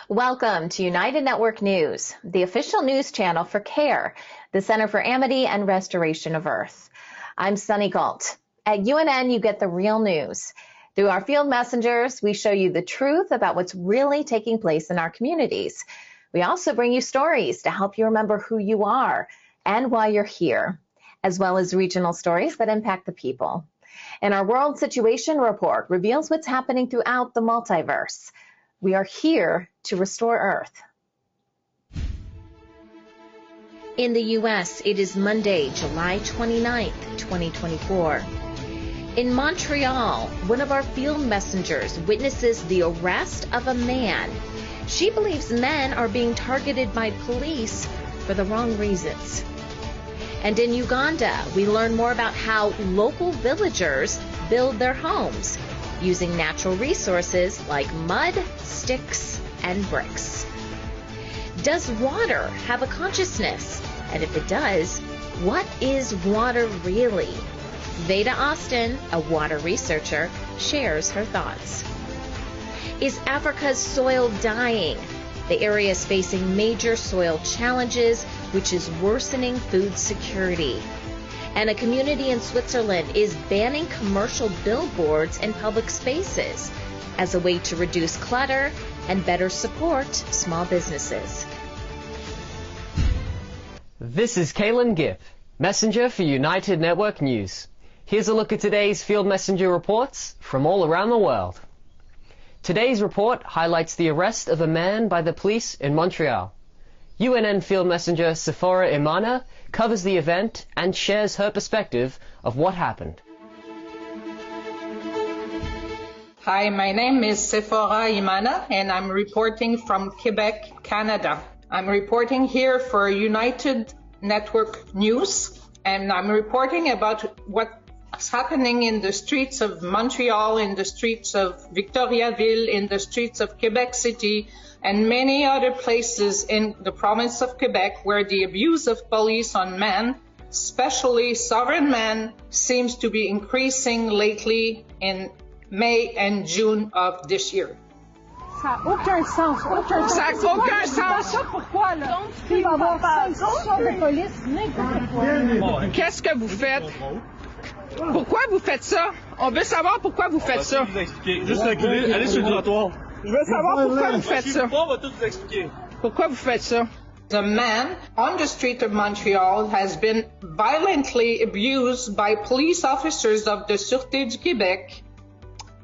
Welcome to United Network News, the official news channel for CARE, the Center for Amity and Restoration of Earth. I'm Sunny Galt. At UNN, you get the real news. Through our field messengers, we show you the truth about what's really taking place in our communities. We also bring you stories to help you remember who you are and why you're here, as well as regional stories that impact the people. And our World Situation Report reveals what's happening throughout the multiverse. We are here to restore Earth. In the U.S., it is Monday, July 29th, 2024. In Montreal, one of our field messengers witnesses the arrest of a man. She believes men are being targeted by police for the wrong reasons. And in Uganda, we learn more about how local villagers build their homes using natural resources like mud, sticks, and bricks. Does water have a consciousness? And if it does, what is water really? Veda Austin, a water researcher, shares her thoughts. Is Africa's soil dying? The area is facing major soil challenges, which is worsening food security. And a community in Switzerland is banning commercial billboards in public spaces as a way to reduce clutter and better support small businesses. This is Calen Gibb, messenger for United Network News. Here's a look at today's field messenger reports from all around the world. Today's report highlights the arrest of a man by the police in Montreal. UNN field messenger Sephora-Imana covers the event and shares her perspective of what happened. Hi, my name is Sephora-Imana and I'm reporting from Quebec, Canada. I'm reporting here for United Network News and I'm reporting about what's happening in the streets of Montreal, in the streets of Victoriaville, in the streets of Quebec City, and many other places in the province of Quebec where the abuse of police on men, especially sovereign men, seems to be increasing lately in May and June of this year. Ça n'a aucun sens. Ça n'a aucun sens. Pourquoi, là? Il va y avoir 5 sortes de police, n'importe quoi. Qu'est-ce que vous faites? Pourquoi vous faites ça? On veut savoir pourquoi vous faites ça. Vous expliquer. Juste reculer, allez sur le trottoir. Je veux savoir pourquoi vous faites ça. On va tout vous expliquer. Pourquoi vous faites ça? The man on the street of Montreal has been violently abused by police officers of the Sûreté du Québec,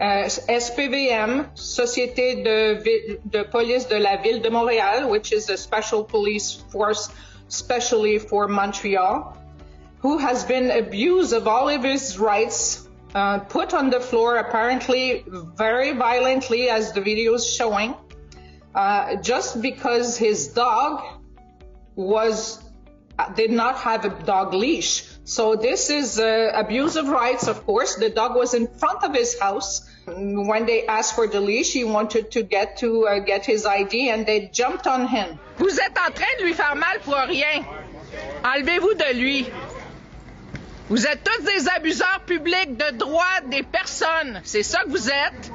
SPVM, Société de Police de la Ville de Montréal, which is a special police force specially for Montreal, who has been abused of all of his rights, put on the floor apparently very violently, as the video is showing, just because his dog did not have a dog leash. So this is abuse of rights, of course. The dog was in front of his house. When they asked for the leash, he wanted to get his ID and they jumped on him. Vous êtes en train de lui faire mal pour rien. Enlevez-vous de lui. Vous êtes tous des abuseurs publics de droits des personnes. C'est ça que vous êtes.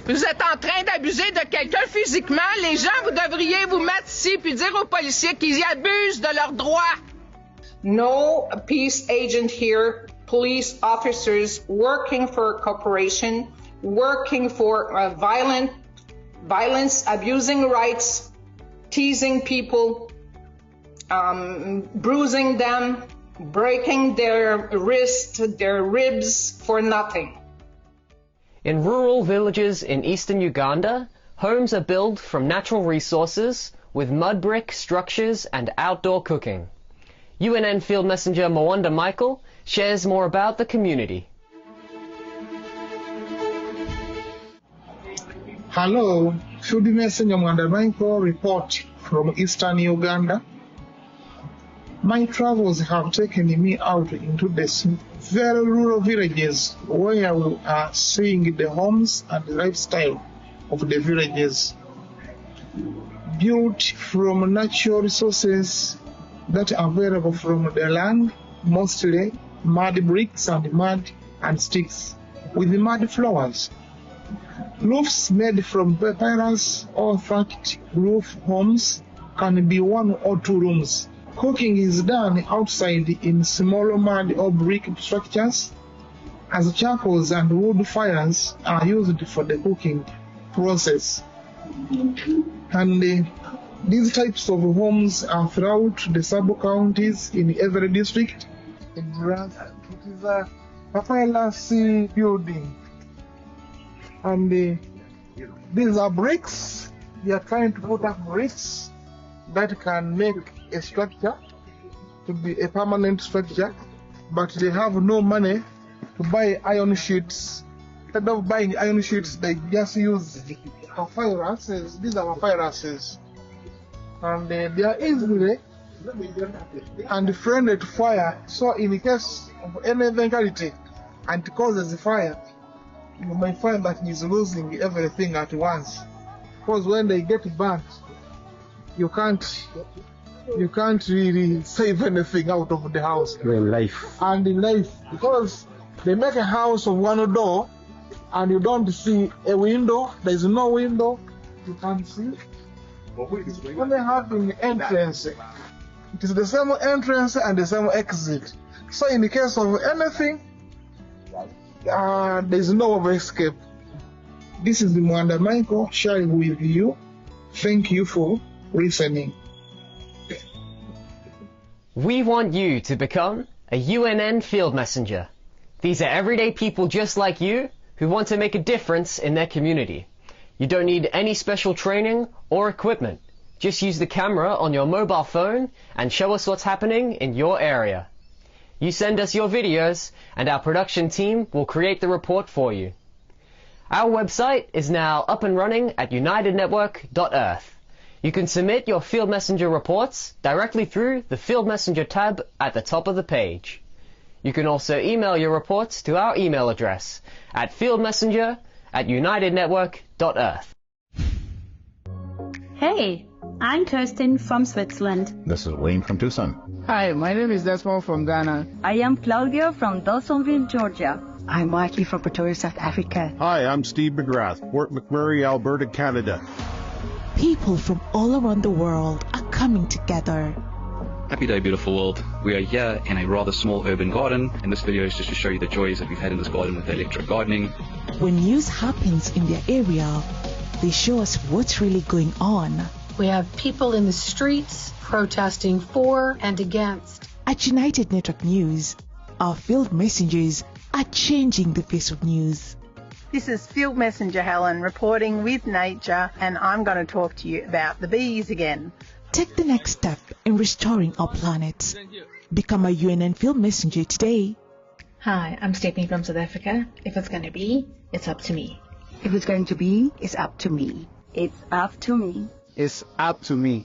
Vous êtes en train d'abuser de quelqu'un physiquement. Les gens, vous devriez vous mettre ici puis dire aux policiers qu'ils abusent de leurs droits. No peace agent here, police officers working for a corporation, working for violence, abusing rights, teasing people, bruising them, breaking their wrists, their ribs for nothing. In rural villages in eastern Uganda, homes are built from natural resources with mud brick structures and outdoor cooking. UNN field messenger Mwandha Michael shares more about the community. Hello, field messenger Mwandha Michael report from eastern Uganda. My travels have taken me out into the very rural villages where we are seeing the homes and the lifestyle of the villages. Built from natural resources that are available from the land, mostly mud bricks and mud and sticks, with mud floors. Roofs made from papyrus or thatched roof homes can be 1 or 2 rooms. Cooking is done outside in small mud or brick structures, as charcoals and wood fires are used for the cooking process. And these types of homes are throughout the sub-counties in every district. It is a papyrus building. And these are bricks. They are trying to put up bricks that can make a structure to be a permanent structure, but they have no money to buy iron sheets. Instead of buying iron sheets, they just use papyruses. These are papyruses. And they are easily and friendly to fire. So in case of any eventuality and it causes fire, you might find that he's losing everything at once. Because when they get burnt, you can't really save anything out of the house. In life. And in life, because they make a house of 1 door and you don't see a window, there is no window, you can't see. When they have an entrance, it is the same entrance and the same exit. So in the case of anything, there is no way of escape. This is Mwandha Michael sharing with you. Thank you for listening. We want you to become a UNN field messenger. These are everyday people just like you who want to make a difference in their community. You don't need any special training or equipment. Just use the camera on your mobile phone and show us what's happening in your area. You send us your videos and our production team will create the report for you. Our website is now up and running at unitednetwork.earth. You can submit your Field Messenger reports directly through the Field Messenger tab at the top of the page. You can also email your reports to our email address at fieldmessenger@unitednetwork.earth. Hey, I'm Kirsten from Switzerland. This is Wayne from Tucson. Hi, my name is Desmond from Ghana. I am Claudia from Dawsonville, Georgia. I'm Mikey from Pretoria, South Africa. Hi, I'm Steve McGrath, Fort McMurray, Alberta, Canada. People from all around the world are coming together. Happy day, beautiful world. We are here in a rather small urban garden, and this video is just to show you the joys that we've had in this garden with electric gardening. When news happens in their area, they show us what's really going on. We have people in the streets protesting for and against. At United Network News, our field messengers are changing the face of news. This is Field Messenger Helen reporting with Nature, and I'm going to talk to you about the bees again. Take the next step in restoring our planet. Become a UNN Field Messenger today. Hi, I'm Stephanie from South Africa. If it's going to be, it's up to me. If it's going to be, it's up to me. It's up to me. It's up to me.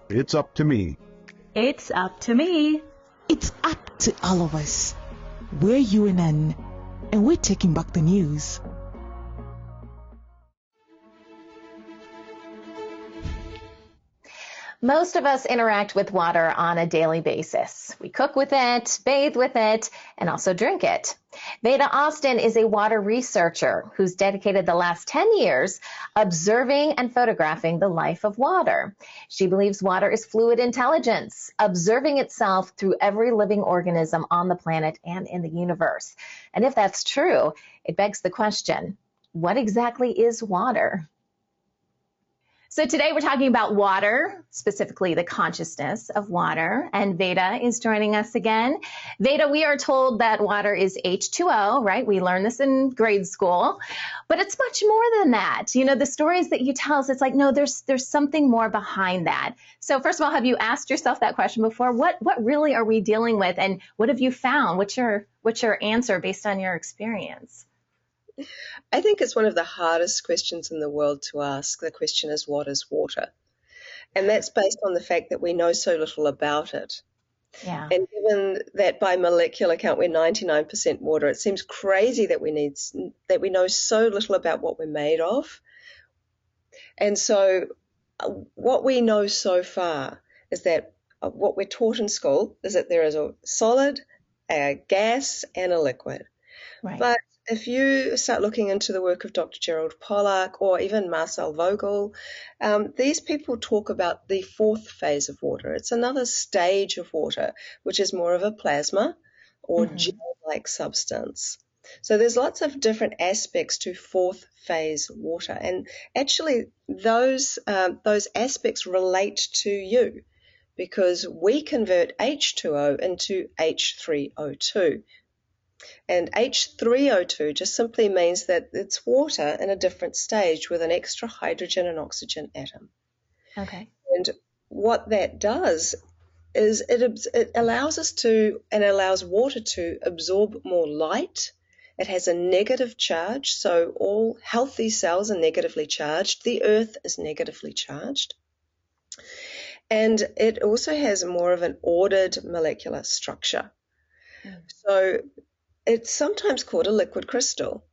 It's up to me. It's up to me. It's up to all of us. We're UNN, and we're taking back the news. Most of us interact with water on a daily basis. We cook with it, bathe with it, and also drink it. Veda Austin is a water researcher who's dedicated the last 10 years observing and photographing the life of water. She believes water is fluid intelligence, observing itself through every living organism on the planet and in the universe. And if that's true, it begs the question, what exactly is water? So today we're talking about water, specifically the consciousness of water, and Veda is joining us again. Veda, we are told that water is H2O, right? We learned this in grade school, but it's much more than that. You know, the stories that you tell us, it's like, no, there's something more behind that. So first of all, have you asked yourself that question before? What really are we dealing with, and what have you found? What's your answer based on your experience? I think it's one of the hardest questions in the world to ask. The question is, what is water? And that's based on the fact that we know so little about it. Yeah. And given that by molecular count we're 99% water, it seems crazy that we know so little about what we're made of. And so what we know so far is that what we're taught in school is that there is a solid, a gas, and a liquid. Right. But if you start looking into the work of Dr. Gerald Pollack or even Marcel Vogel, these people talk about the fourth phase of water. It's another stage of water, which is more of a plasma or gel-like substance. So there's lots of different aspects to fourth phase water, and actually those aspects relate to you, because we convert H2O into H3O2. And H3O2 just simply means that it's water in a different stage with an extra hydrogen and oxygen atom. Okay. And what that does is it allows us to, and allows water to absorb more light. It has a negative charge, so all healthy cells are negatively charged. The earth is negatively charged. And it also has more of an ordered molecular structure. So it's sometimes called a liquid crystal.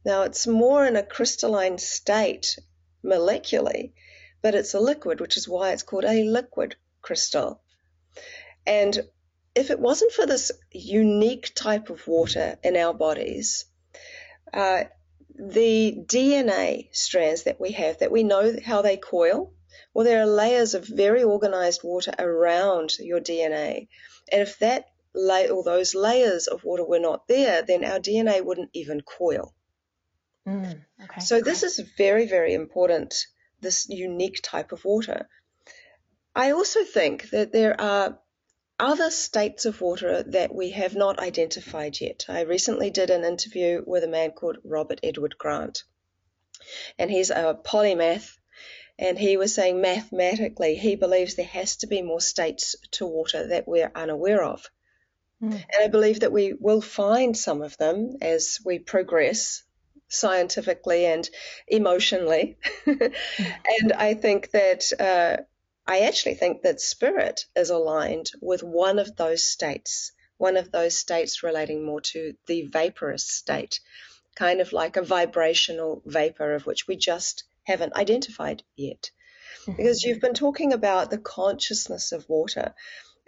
Now, it's more in a crystalline state molecularly, but it's a liquid, which is why it's called a liquid crystal. And if it wasn't for this unique type of water in our bodies, the DNA strands that we have, that we know how they coil, well, there are layers of very organized water around your DNA. And if that or those layers of water were not there, then our DNA wouldn't even coil. Okay. So this is very, very important, this unique type of water. I also think that there are other states of water that we have not identified yet. I recently did an interview with a man called Robert Edward Grant, and he's a polymath, and he was saying mathematically he believes there has to be more states to water that we're unaware of. And I believe that we will find some of them as we progress scientifically and emotionally. And I think that I actually think that spirit is aligned with one of those states relating more to the vaporous state, kind of like a vibrational vapor of which we just haven't identified yet. Because you've been talking about the consciousness of water,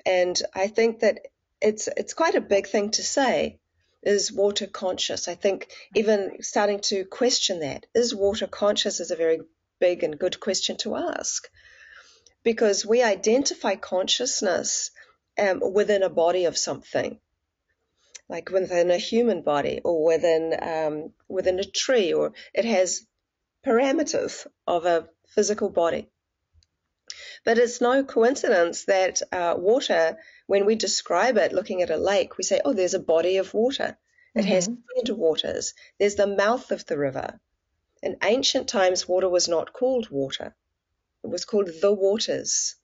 and I think that it's quite a big thing to say, is water conscious? I think even starting to question that, is water conscious, is a very big and good question to ask. Because we identify consciousness within a body of something, like within a human body or within a tree, or it has parameters of a physical body. But it's no coincidence that water, when we describe it, looking at a lake, we say, oh, there's a body of water. It has headwaters. There's the mouth of the river. In ancient times, water was not called water. It was called the waters,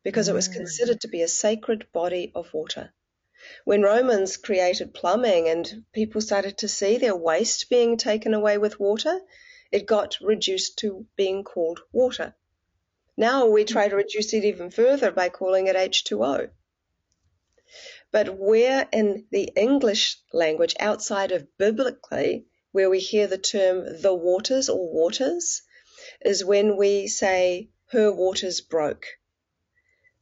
because it was considered to be a sacred body of water. When Romans created plumbing and people started to see their waste being taken away with water, it got reduced to being called water. Now we try to reduce it even further by calling it H2O. But where in the English language, outside of biblically, where we hear the term the waters or waters, is when we say her waters broke.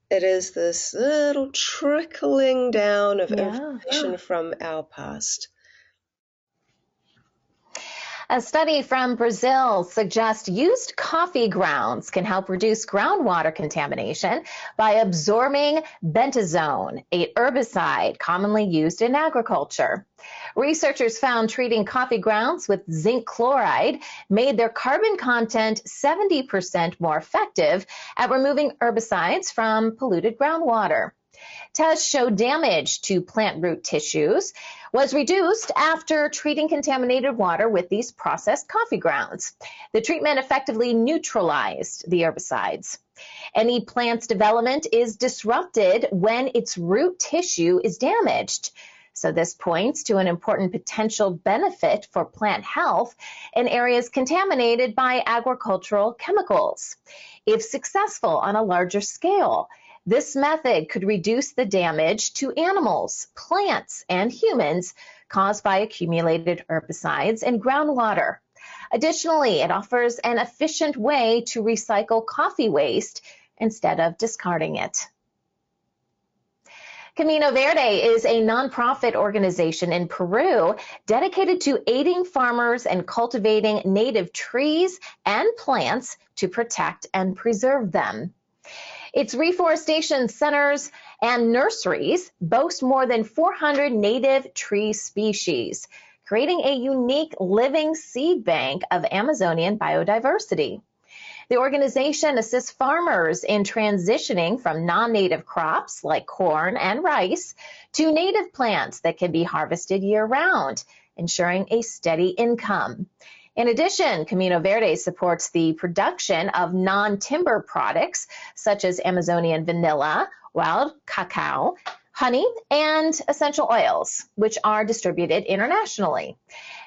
It is this little trickling down of information from our past. A study from Brazil suggests used coffee grounds can help reduce groundwater contamination by absorbing bentazone, a herbicide commonly used in agriculture. Researchers found treating coffee grounds with zinc chloride made their carbon content 70% more effective at removing herbicides from polluted groundwater. Tests showed damage to plant root tissues was reduced after treating contaminated water with these processed coffee grounds. The treatment effectively neutralized the herbicides. Any plant's development is disrupted when its root tissue is damaged. So this points to an important potential benefit for plant health in areas contaminated by agricultural chemicals. If successful on a larger scale, this method could reduce the damage to animals, plants, and humans caused by accumulated herbicides in groundwater. Additionally, it offers an efficient way to recycle coffee waste instead of discarding it. Cino Verde is a nonprofit organization in Peru dedicated to aiding farmers and cultivating native trees and plants to protect and preserve them. Its reforestation centers and nurseries boast more than 400 native tree species, creating a unique living seed bank of Amazonian biodiversity. The organization assists farmers in transitioning from non-native crops like corn and rice to native plants that can be harvested year-round, ensuring a steady income. In addition, Cino Verde supports the production of non-timber products such as Amazonian vanilla, wild cacao, honey, and essential oils, which are distributed internationally.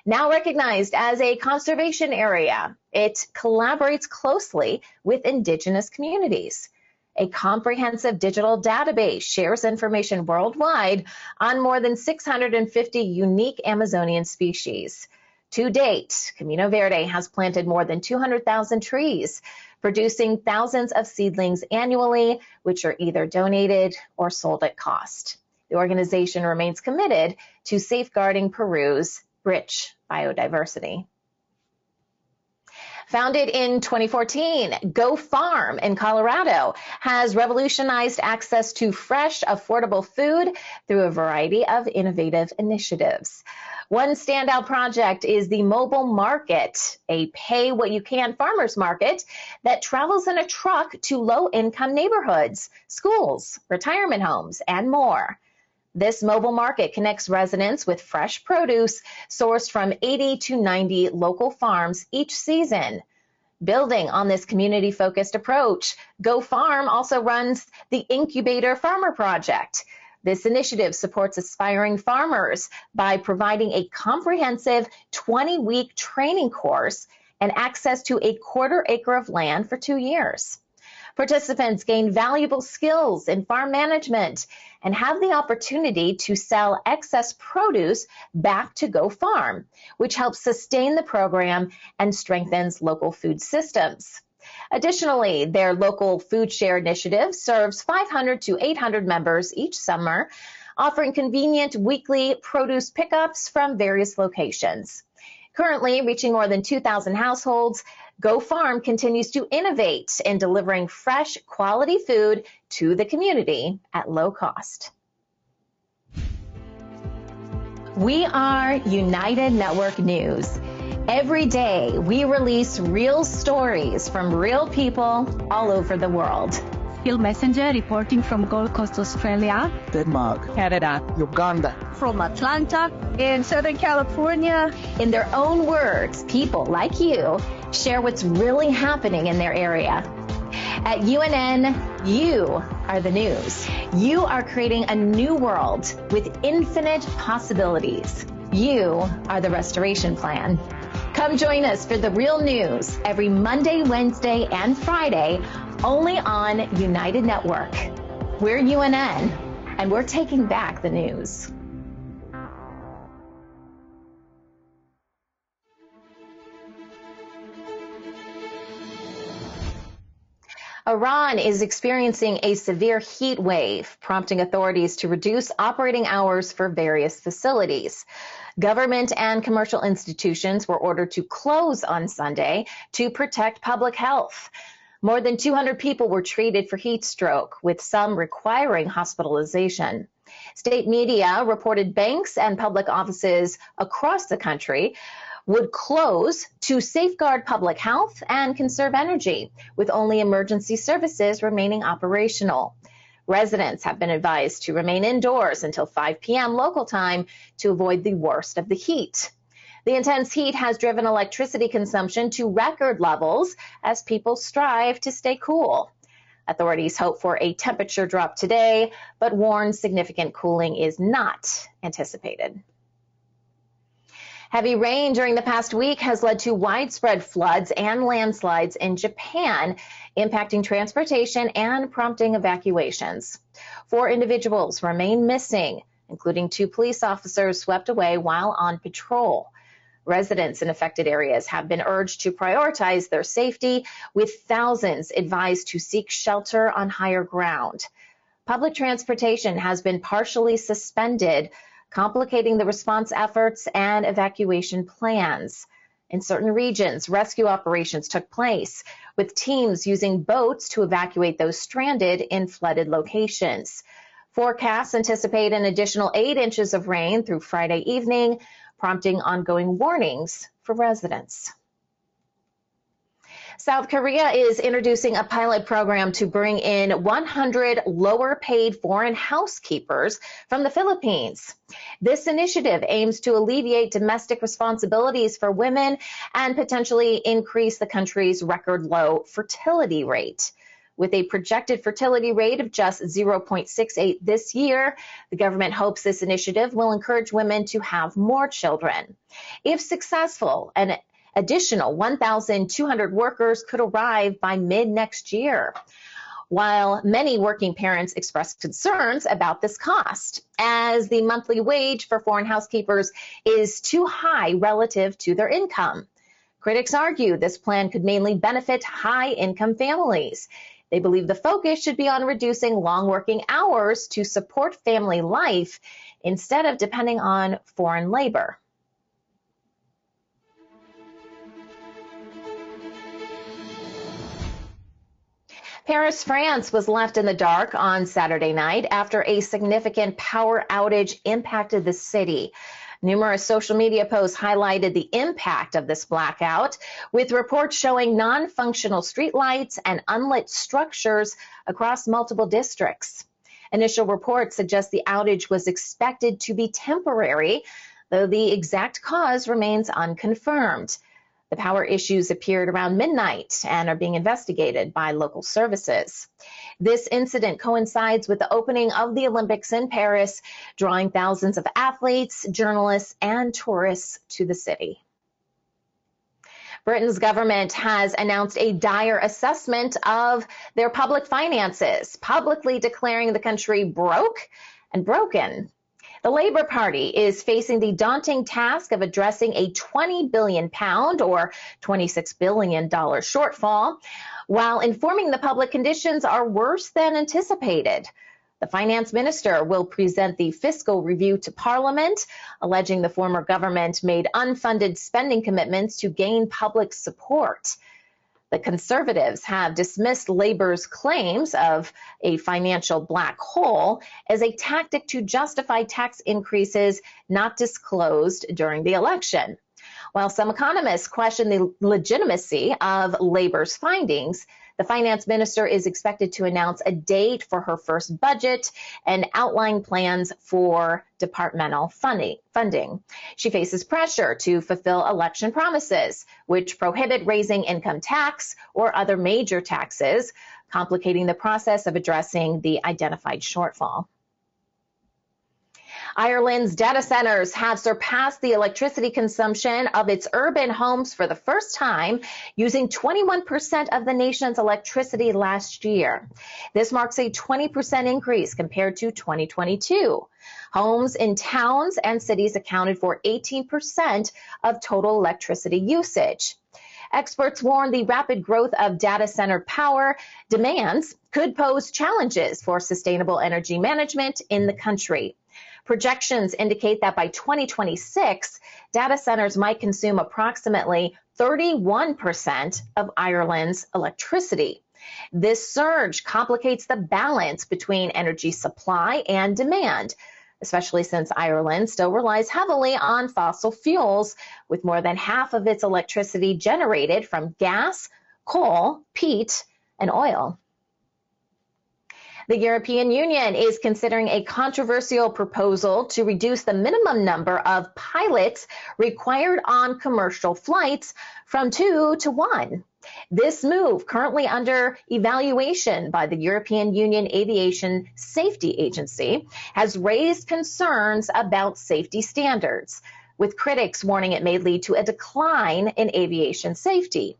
Now recognized as a conservation area, it collaborates closely with indigenous communities. A comprehensive digital database shares information worldwide on more than 650 unique Amazonian species. To date, Cino Verde has planted more than 200,000 trees, producing thousands of seedlings annually, which are either donated or sold at cost. The organization remains committed to safeguarding Peru's rich biodiversity. Founded in 2014, Go Farm in Colorado has revolutionized access to fresh, affordable food through a variety of innovative initiatives. One standout project is the Mobile Market, a pay-what-you-can farmers market that travels in a truck to low-income neighborhoods, schools, retirement homes, and more. This mobile market connects residents with fresh produce sourced from 80 to 90 local farms each season. Building on this community-focused approach, Go Farm also runs the Incubator Farmer Project. This initiative supports aspiring farmers by providing a comprehensive 20-week training course and access to a quarter acre of land for 2 years. Participants gain valuable skills in farm management and have the opportunity to sell excess produce back to Go Farm, which helps sustain the program and strengthens local food systems. Additionally, their local food share initiative serves 500 to 800 members each summer, offering convenient weekly produce pickups from various locations. Currently reaching more than 2,000 households, Go Farm continues to innovate in delivering fresh, quality food to the community at low cost. We are United Network News. Every day, we release real stories from real people all over the world. Field Messenger reporting from Gold Coast, Australia, Denmark, Canada, Uganda, from Atlanta, in Southern California. In their own words, people like you share what's really happening in their area. At UNN, you are the news. You are creating a new world with infinite possibilities. You are the restoration plan. Come join us for the real news every Monday, Wednesday, and Friday, only on United Network. We're UNN, and we're taking back the news. Iran is experiencing a severe heat wave, prompting authorities to reduce operating hours for various facilities. Government and commercial institutions were ordered to close on Sunday to protect public health. More than 200 people were treated for heat stroke, with some requiring hospitalization. State media reported banks and public offices across the country would close to safeguard public health and conserve energy, with only emergency services remaining operational. Residents have been advised to remain indoors until 5 p.m. local time to avoid the worst of the heat. The intense heat has driven electricity consumption to record levels as people strive to stay cool. Authorities hope for a temperature drop today, but warn significant cooling is not anticipated. Heavy rain during the past week has led to widespread floods and landslides in Japan, impacting transportation and prompting evacuations. 4 individuals remain missing, including 2 police officers swept away while on patrol. Residents in affected areas have been urged to prioritize their safety, with thousands advised to seek shelter on higher ground. public transportation has been partially suspended, complicating the response efforts and evacuation plans. In certain regions, rescue operations took place, with teams using boats to evacuate those stranded in flooded locations. Forecasts anticipate an additional 8 inches of rain through Friday evening, prompting ongoing warnings for residents. South Korea is introducing a pilot program to bring in 100 lower-paid foreign housekeepers from the Philippines. This initiative aims to alleviate domestic responsibilities for women and potentially increase the country's record-low fertility rate. With a projected fertility rate of just 0.68 this year, the government hopes this initiative will encourage women to have more children. If successful, an additional 1,200 workers could arrive by mid-next year. While many working parents expressed concerns about this cost, as the monthly wage for foreign housekeepers is too high relative to their income. Critics argue this plan could mainly benefit high-income families. They believe the focus should be on reducing long working hours to support family life instead of depending on foreign labor. Paris, France was left in the dark on Saturday night after a significant power outage impacted the city. Numerous social media posts highlighted the impact of this blackout, with reports showing non-functional streetlights and unlit structures across multiple districts. Initial reports suggest the outage was expected to be temporary, though the exact cause remains unconfirmed. The power issues appeared around midnight and are being investigated by local services. This incident coincides with the opening of the Olympics in Paris, drawing thousands of athletes, journalists, and tourists to the city. Britain's government has announced a dire assessment of their public finances, publicly declaring the country broke and broken. The Labour Party is facing the daunting task of addressing a £20 billion or $26 billion shortfall, while informing the public conditions are worse than anticipated. The finance minister will present the fiscal review to Parliament, alleging the former government made unfunded spending commitments to gain public support. The Conservatives have dismissed Labour's claims of a financial black hole as a tactic to justify tax increases not disclosed during the election. While some economists question the legitimacy of Labour's findings, the finance minister is expected to announce a date for her first budget and outline plans for departmental funding. She faces pressure to fulfill election promises, which prohibit raising income tax or other major taxes, complicating the process of addressing the identified shortfall. Ireland's data centers have surpassed the electricity consumption of its urban homes for the first time, using 21% of the nation's electricity last year. This marks a 20% increase compared to 2022. Homes in towns and cities accounted for 18% of total electricity usage. Experts warn the rapid growth of data center power demands could pose challenges for sustainable energy management in the country. Projections indicate that by 2026, data centers might consume approximately 31% of Ireland's electricity. This surge complicates the balance between energy supply and demand, especially since Ireland still relies heavily on fossil fuels, with more than half of its electricity generated from gas, coal, peat, and oil. The European Union is considering a controversial proposal to reduce the minimum number of pilots required on commercial flights from 2 to 1. This move, currently under evaluation by the European Union Aviation Safety Agency, has raised concerns about safety standards, with critics warning it may lead to a decline in aviation safety.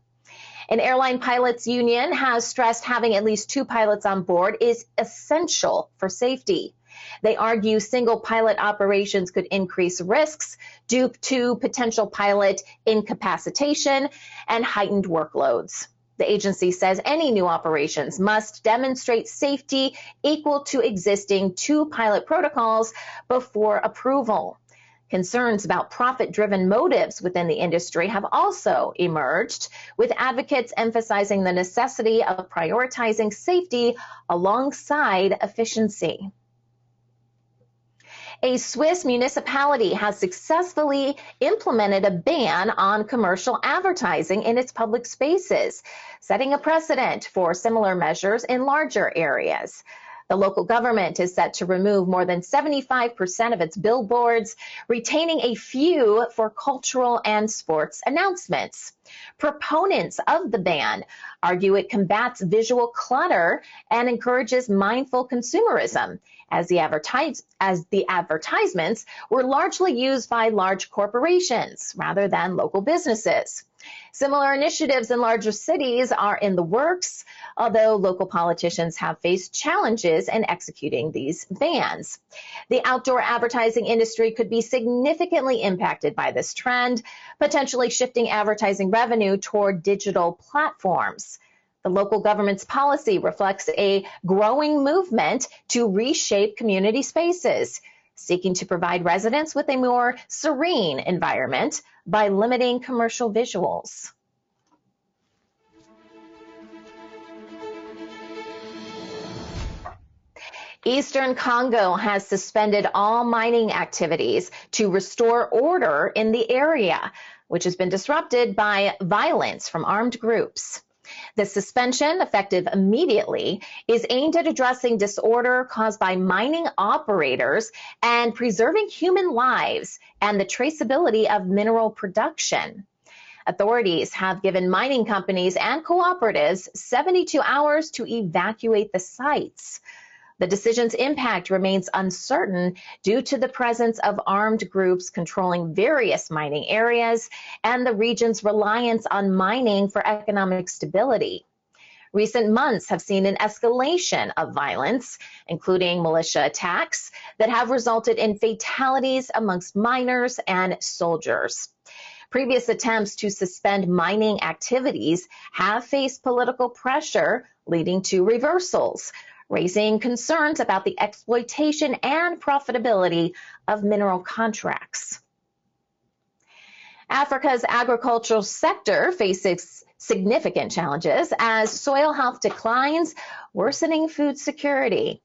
An airline pilots union has stressed having at least 2 pilots on board is essential for safety. They argue single pilot operations could increase risks due to potential pilot incapacitation and heightened workloads. The agency says any new operations must demonstrate safety equal to existing 2 pilot protocols before approval. Concerns about profit-driven motives within the industry have also emerged, with advocates emphasizing the necessity of prioritizing safety alongside efficiency. A Swiss municipality has successfully implemented a ban on commercial advertising in its public spaces, setting a precedent for similar measures in larger areas. The local government is set to remove more than 75% of its billboards, retaining a few for cultural and sports announcements. Proponents of the ban argue it combats visual clutter and encourages mindful consumerism, as the advertisements were largely used by large corporations rather than local businesses. Similar initiatives in larger cities are in the works, although local politicians have faced challenges in executing these bans. The outdoor advertising industry could be significantly impacted by this trend, potentially shifting advertising revenue toward digital platforms. The local government's policy reflects a growing movement to reshape community spaces, seeking to provide residents with a more serene environment by limiting commercial visuals. Eastern Congo has suspended all mining activities to restore order in the area, which has been disrupted by violence from armed groups. The suspension, effective immediately, is aimed at addressing disorder caused by mining operators and preserving human lives and the traceability of mineral production. Authorities have given mining companies and cooperatives 72 hours to evacuate the sites. The decision's impact remains uncertain due to the presence of armed groups controlling various mining areas and the region's reliance on mining for economic stability. Recent months have seen an escalation of violence, including militia attacks that have resulted in fatalities amongst miners and soldiers. Previous attempts to suspend mining activities have faced political pressure, leading to reversals, raising concerns about the exploitation and profitability of mineral contracts. Africa's agricultural sector faces significant challenges as soil health declines, worsening food security.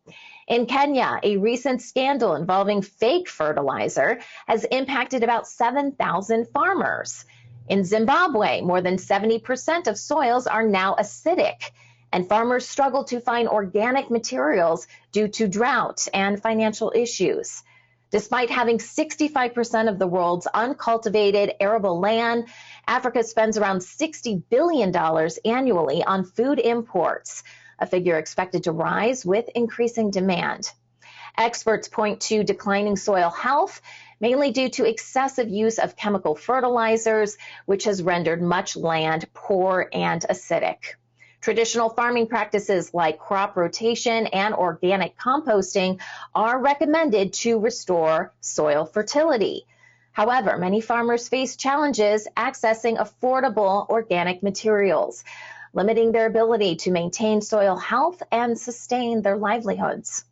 In Kenya, a recent scandal involving fake fertilizer has impacted about 7,000 farmers. In Zimbabwe, more than 70% of soils are now acidic, and farmers struggle to find organic materials due to drought and financial issues. Despite having 65% of the world's uncultivated arable land, Africa spends around $60 billion annually on food imports, a figure expected to rise with increasing demand. Experts point to declining soil health, mainly due to excessive use of chemical fertilizers, which has rendered much land poor and acidic. Traditional farming practices like crop rotation and organic composting are recommended to restore soil fertility. However, many farmers face challenges accessing affordable organic materials, limiting their ability to maintain soil health and sustain their livelihoods.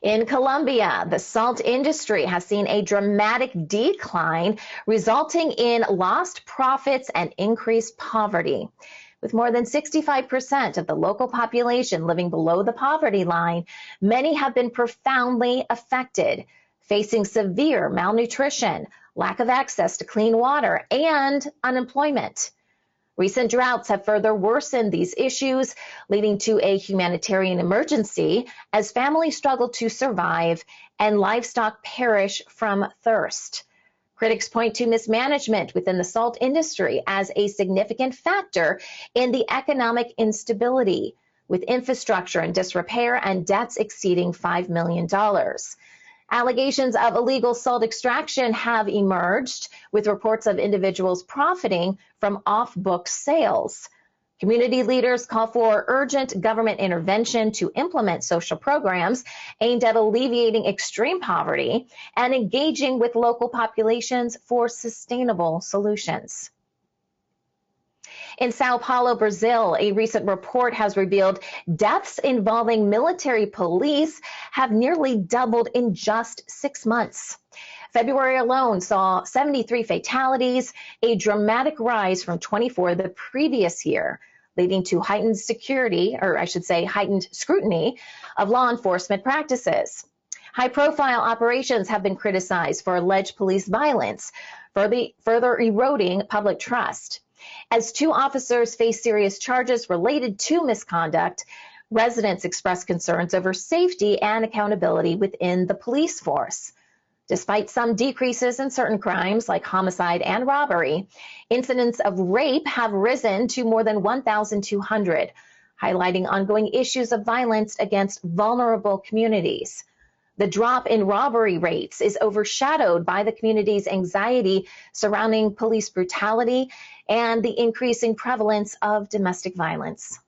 In Colombia, the salt industry has seen a dramatic decline, resulting in lost profits and increased poverty. With more than 65% of the local population living below the poverty line, many have been profoundly affected, facing severe malnutrition, lack of access to clean water, and unemployment. Recent droughts have further worsened these issues, leading to a humanitarian emergency as families struggle to survive and livestock perish from thirst. Critics point to mismanagement within the salt industry as a significant factor in the economic instability, with infrastructure in disrepair and debts exceeding $5 million. Allegations of illegal salt extraction have emerged, with reports of individuals profiting from off-book sales. Community leaders call for urgent government intervention to implement social programs aimed at alleviating extreme poverty and engaging with local populations for sustainable solutions. In Sao Paulo, Brazil, a recent report has revealed deaths involving military police have nearly doubled in just 6 months. February alone saw 73 fatalities, a dramatic rise from 24 the previous year, leading to heightened security, or I should say heightened scrutiny of law enforcement practices. High-profile operations have been criticized for alleged police violence, further eroding public trust. As 2 officers face serious charges related to misconduct, residents express concerns over safety and accountability within the police force. Despite some decreases in certain crimes like homicide and robbery, incidents of rape have risen to more than 1,200, highlighting ongoing issues of violence against vulnerable communities. The drop in robbery rates is overshadowed by the community's anxiety surrounding police brutality and the increasing prevalence of domestic violence.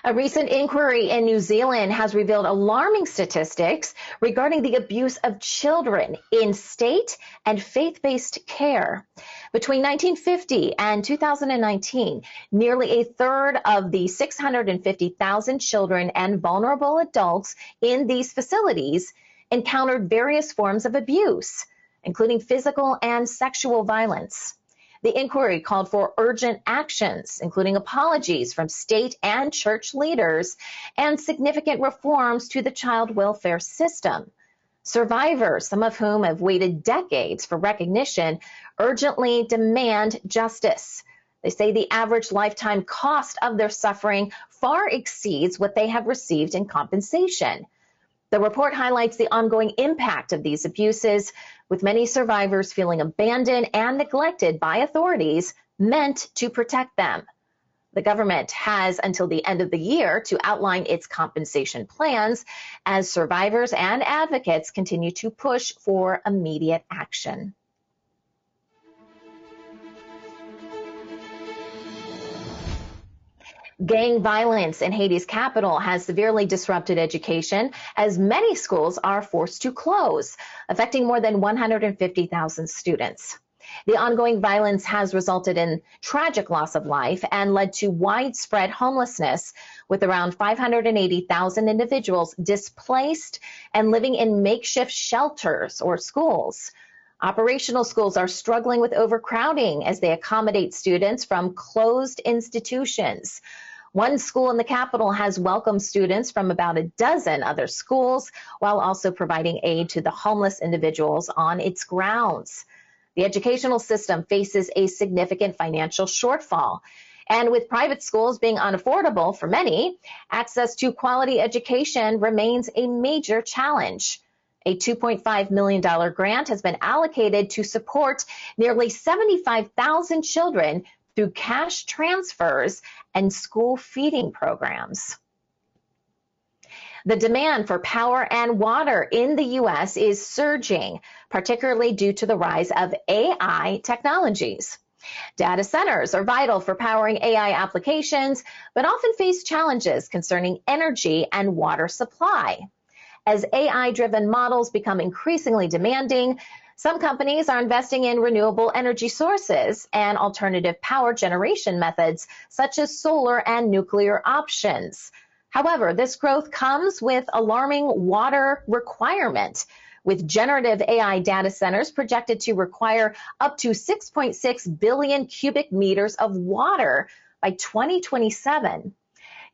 A recent inquiry in New Zealand has revealed alarming statistics regarding the abuse of children in state and faith-based care. Between 1950 and 2019, nearly a third of the 650,000 children and vulnerable adults in these facilities encountered various forms of abuse, including physical and sexual violence. The inquiry called for urgent actions, including apologies from state and church leaders and significant reforms to the child welfare system. Survivors, some of whom have waited decades for recognition, urgently demand justice. They say the average lifetime cost of their suffering far exceeds what they have received in compensation. The report highlights the ongoing impact of these abuses, with many survivors feeling abandoned and neglected by authorities meant to protect them. The government has until the end of the year to outline its compensation plans as survivors and advocates continue to push for immediate action. Gang violence in Haiti's capital has severely disrupted education as many schools are forced to close, affecting more than 150,000 students. The ongoing violence has resulted in tragic loss of life and led to widespread homelessness, with around 580,000 individuals displaced and living in makeshift shelters or schools. Operational schools are struggling with overcrowding as they accommodate students from closed institutions. One school in the capital has welcomed students from about a dozen other schools, while also providing aid to the homeless individuals on its grounds. The educational system faces a significant financial shortfall. And with private schools being unaffordable for many, access to quality education remains a major challenge. A $2.5 million grant has been allocated to support nearly 75,000 children through cash transfers and school feeding programs. The demand for power and water in the U.S. is surging, particularly due to the rise of AI technologies. Data centers are vital for powering AI applications, but often face challenges concerning energy and water supply. As AI-driven models become increasingly demanding, some companies are investing in renewable energy sources and alternative power generation methods, such as solar and nuclear options. However, this growth comes with alarming water requirement, with generative AI data centers projected to require up to 6.6 billion cubic meters of water by 2027.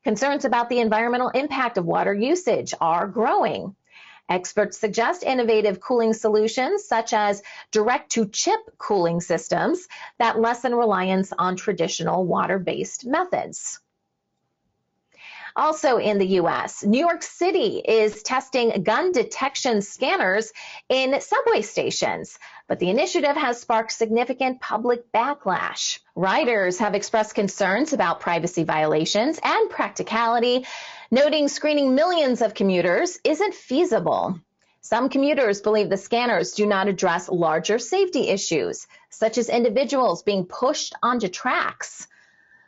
Concerns about the environmental impact of water usage are growing. Experts suggest innovative cooling solutions such as direct-to-chip cooling systems that lessen reliance on traditional water-based methods. Also in the U.S., New York City is testing gun detection scanners in subway stations, but the initiative has sparked significant public backlash. Riders have expressed concerns about privacy violations and practicality, noting screening millions of commuters isn't feasible. Some commuters believe the scanners do not address larger safety issues, such as individuals being pushed onto tracks.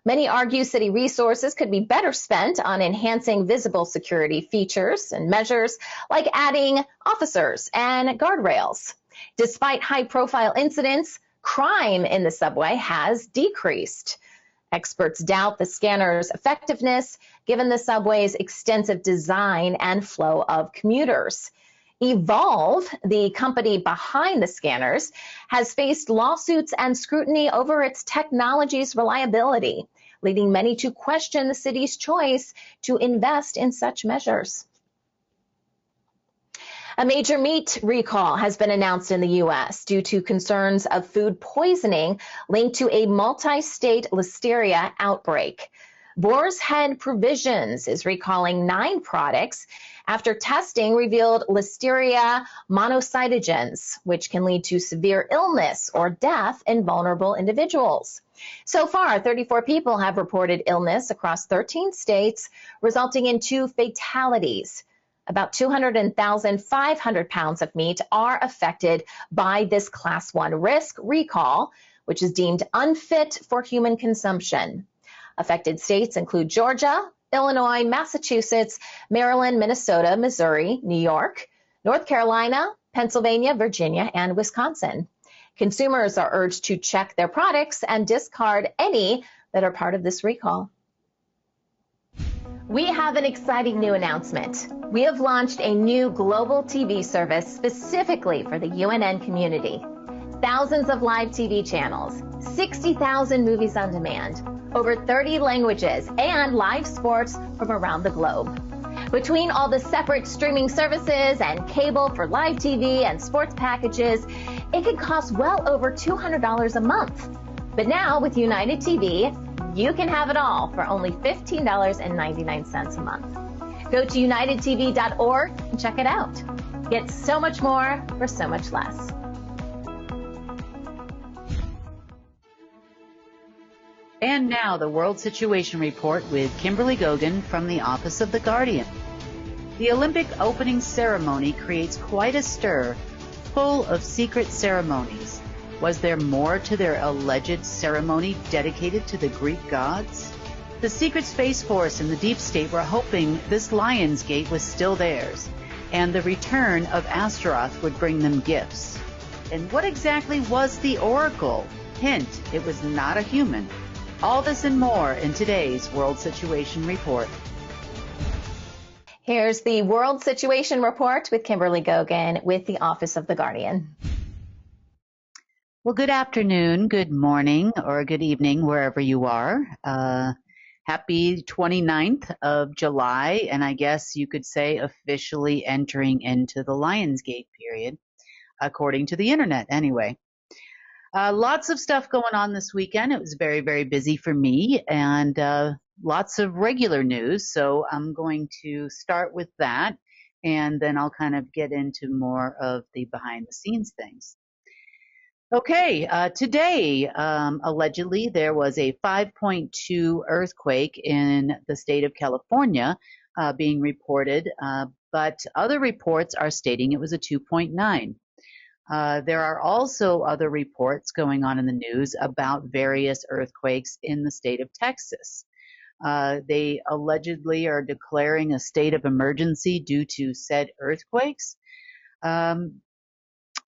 Many argue city resources could be better spent on enhancing visible security features and measures like adding officers and guardrails. Despite high-profile incidents, crime in the subway has decreased. Experts doubt the scanner's effectiveness given the subway's extensive design and flow of commuters. Evolve, the company behind the scanners, has faced lawsuits and scrutiny over its technology's reliability, leading many to question the city's choice to invest in such measures. A major meat recall has been announced in the U.S. due to concerns of food poisoning linked to a multi-state listeria outbreak. Boar's Head Provisions is recalling 9 products after testing revealed listeria monocytogenes, which can lead to severe illness or death in vulnerable individuals. So far, 34 people have reported illness across 13 states, resulting in 2 fatalities. About 200,500 pounds of meat are affected by this Class 1 risk recall, which is deemed unfit for human consumption. Affected states include Georgia, Illinois, Massachusetts, Maryland, Minnesota, Missouri, New York, North Carolina, Pennsylvania, Virginia, and Wisconsin. Consumers are urged to check their products and discard any that are part of this recall. We have an exciting new announcement. We have launched a new global TV service specifically for the UNN community. Thousands of live TV channels, 60,000 movies on demand, over 30 languages, and live sports from around the globe. Between all the separate streaming services and cable for live TV and sports packages, it could cost well over $200 a month. But now with United TV, you can have it all for only $15.99 a month. Go to unitedtv.org and check it out. Get so much more for so much less. And now the World Situation Report with Kimberly Gogan from the Office of the Guardian. The Olympic opening ceremony creates quite a stir, full of secret ceremonies. Was there more to their alleged ceremony dedicated to the Greek gods? The secret Space Force and the Deep State were hoping this Lion's Gate was still theirs, and the return of Astaroth would bring them gifts. And what exactly was the Oracle? Hint, it was not a human. All this and more in today's World Situation Report. Here's the World Situation Report with Kimberly Gogan with the Office of the Guardian. Well, good afternoon, good morning, or good evening, wherever you are. Happy 29th of July, and I guess you could say officially entering into the Lionsgate period, according to the internet anyway. Lots of stuff going on this weekend. It was very, very busy for me, and lots of regular news. So I'm going to start with that, and then I'll kind of get into more of the behind-the-scenes things. Okay, today, allegedly, there was a 5.2 earthquake in the state of California being reported, but other reports are stating it was a 2.9. There are also other reports going on in the news about various earthquakes in the state of Texas. They allegedly are declaring a state of emergency due to said earthquakes.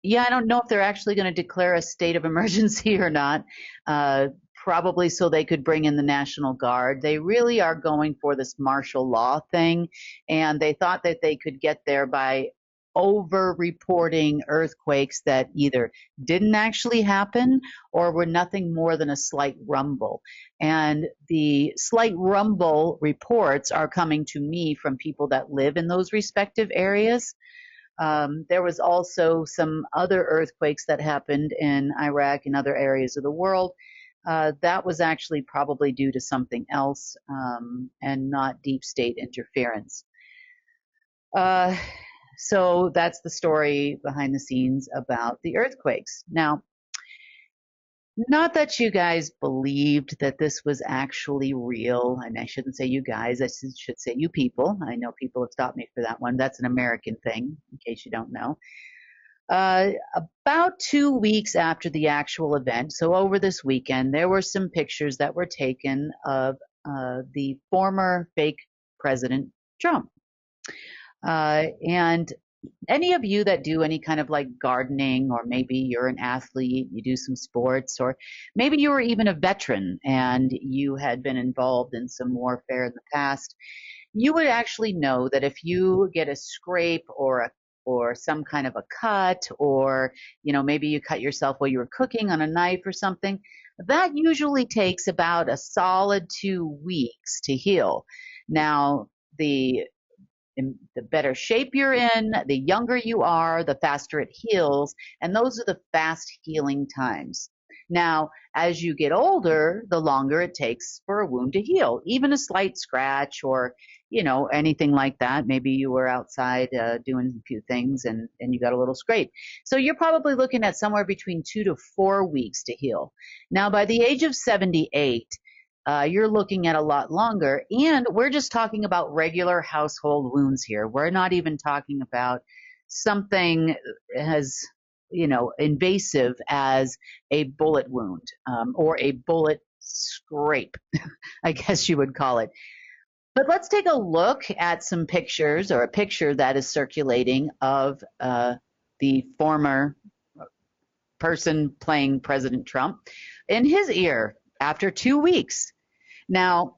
Yeah, I don't know if they're actually going to declare a state of emergency or not, probably so they could bring in the National Guard. They really are going for this martial law thing, and they thought that they could get there by over-reporting earthquakes that either didn't actually happen or were nothing more than a slight rumble. And the slight rumble reports are coming to me from people that live in those respective areas. There was also some other earthquakes that happened in Iraq and other areas of the world. That was actually probably due to something else and not deep state interference. So that's the story behind the scenes about the earthquakes. Now, Not that you guys believed that this was actually real, and I shouldn't say you guys, I should say you people. I know people have stopped me for that one. That's an American thing, in case you don't know. About 2 weeks after the actual event, so over this weekend, there were some pictures that were taken of the former fake President Trump. And any of you that do any kind of like gardening, or maybe you're an athlete, you do some sports, or maybe you were even a veteran and you had been involved in some warfare in the past, you would actually know that if you get a scrape or some kind of a cut, or maybe you cut yourself while you were cooking on a knife or something, that usually takes about a solid 2 weeks to heal. Now, the better shape you're in, the younger you are, the faster it heals, and those are the fast healing times. Now, as you get older, the longer it takes for a wound to heal, even a slight scratch or, anything like that. Maybe you were outside doing a few things and you got a little scrape. So you're probably looking at somewhere between 2 to 4 weeks to heal. Now, by the age of 78, you're looking at a lot longer, and we're just talking about regular household wounds here. We're not even talking about something as, invasive as a bullet wound or a bullet scrape, I guess you would call it. But let's take a look at some pictures, or a picture that is circulating of the former person playing President Trump in his ear after 2 weeks. Now,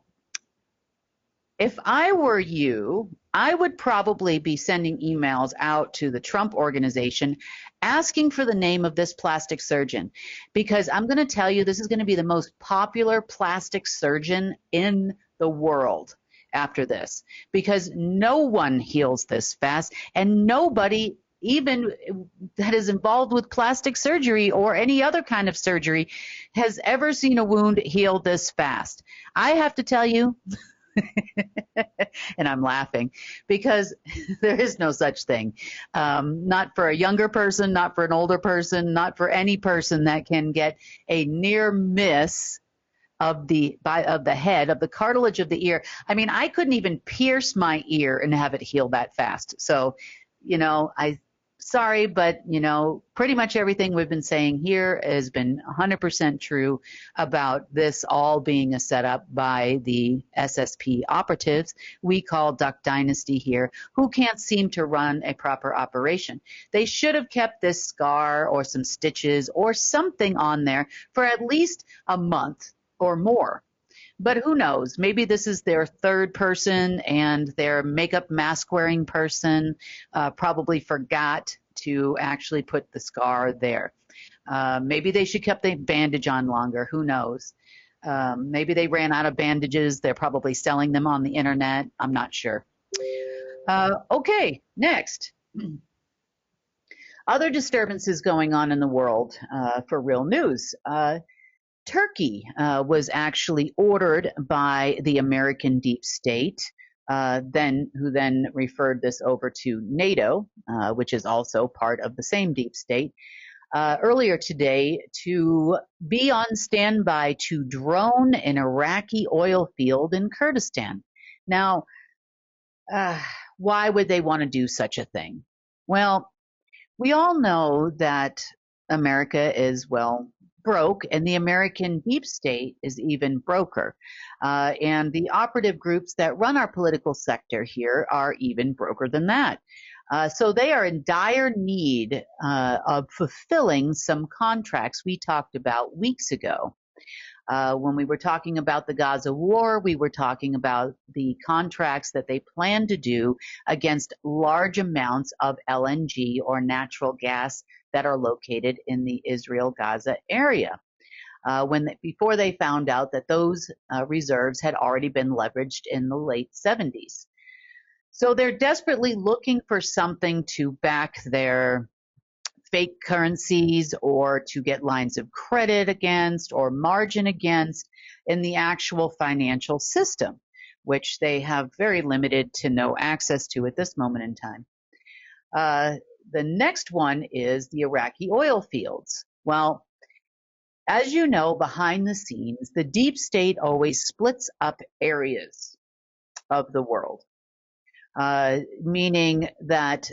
if I were you, I would probably be sending emails out to the Trump organization asking for the name of this plastic surgeon, because I'm going to tell you this is going to be the most popular plastic surgeon in the world after this, because no one heals this fast, and nobody even that is involved with plastic surgery or any other kind of surgery has ever seen a wound heal this fast. I have to tell you, and I'm laughing because there is no such thing. Not for a younger person, not for an older person, not for any person that can get a near miss of the head, of the cartilage of the ear. I mean, I couldn't even pierce my ear and have it heal that fast. So, sorry, but, pretty much everything we've been saying here has been 100% true about this all being a setup by the SSP operatives we call Duck Dynasty here, who can't seem to run a proper operation. They should have kept this scar or some stitches or something on there for at least a month or more. But who knows? Maybe this is their third person, and their makeup mask wearing person probably forgot to actually put the scar there. Maybe they should keep the bandage on longer. Who knows? Maybe they ran out of bandages. They're probably selling them on the internet. I'm not sure. Okay, next. Other disturbances going on in the world for real news. Turkey was actually ordered by the American deep state, who then referred this over to NATO, which is also part of the same deep state, earlier today to be on standby to drone an Iraqi oil field in Kurdistan. Now, why would they want to do such a thing? Well, we all know that America is, broke, and the American deep state is even broker. And the operative groups that run our political sector here are even broker than that. So they are in dire need of fulfilling some contracts we talked about weeks ago. When we were talking about the Gaza war, we were talking about the contracts that they plan to do against large amounts of LNG or natural gas that are located in the Israel-Gaza area. Before they found out that those reserves had already been leveraged in the late 70s. So they're desperately looking for something to back their fake currencies, or to get lines of credit against, or margin against in the actual financial system, which they have very limited to no access to at this moment in time. The next one is the Iraqi oil fields. Well, As you know, behind the scenes, the deep state always splits up areas of the world, meaning that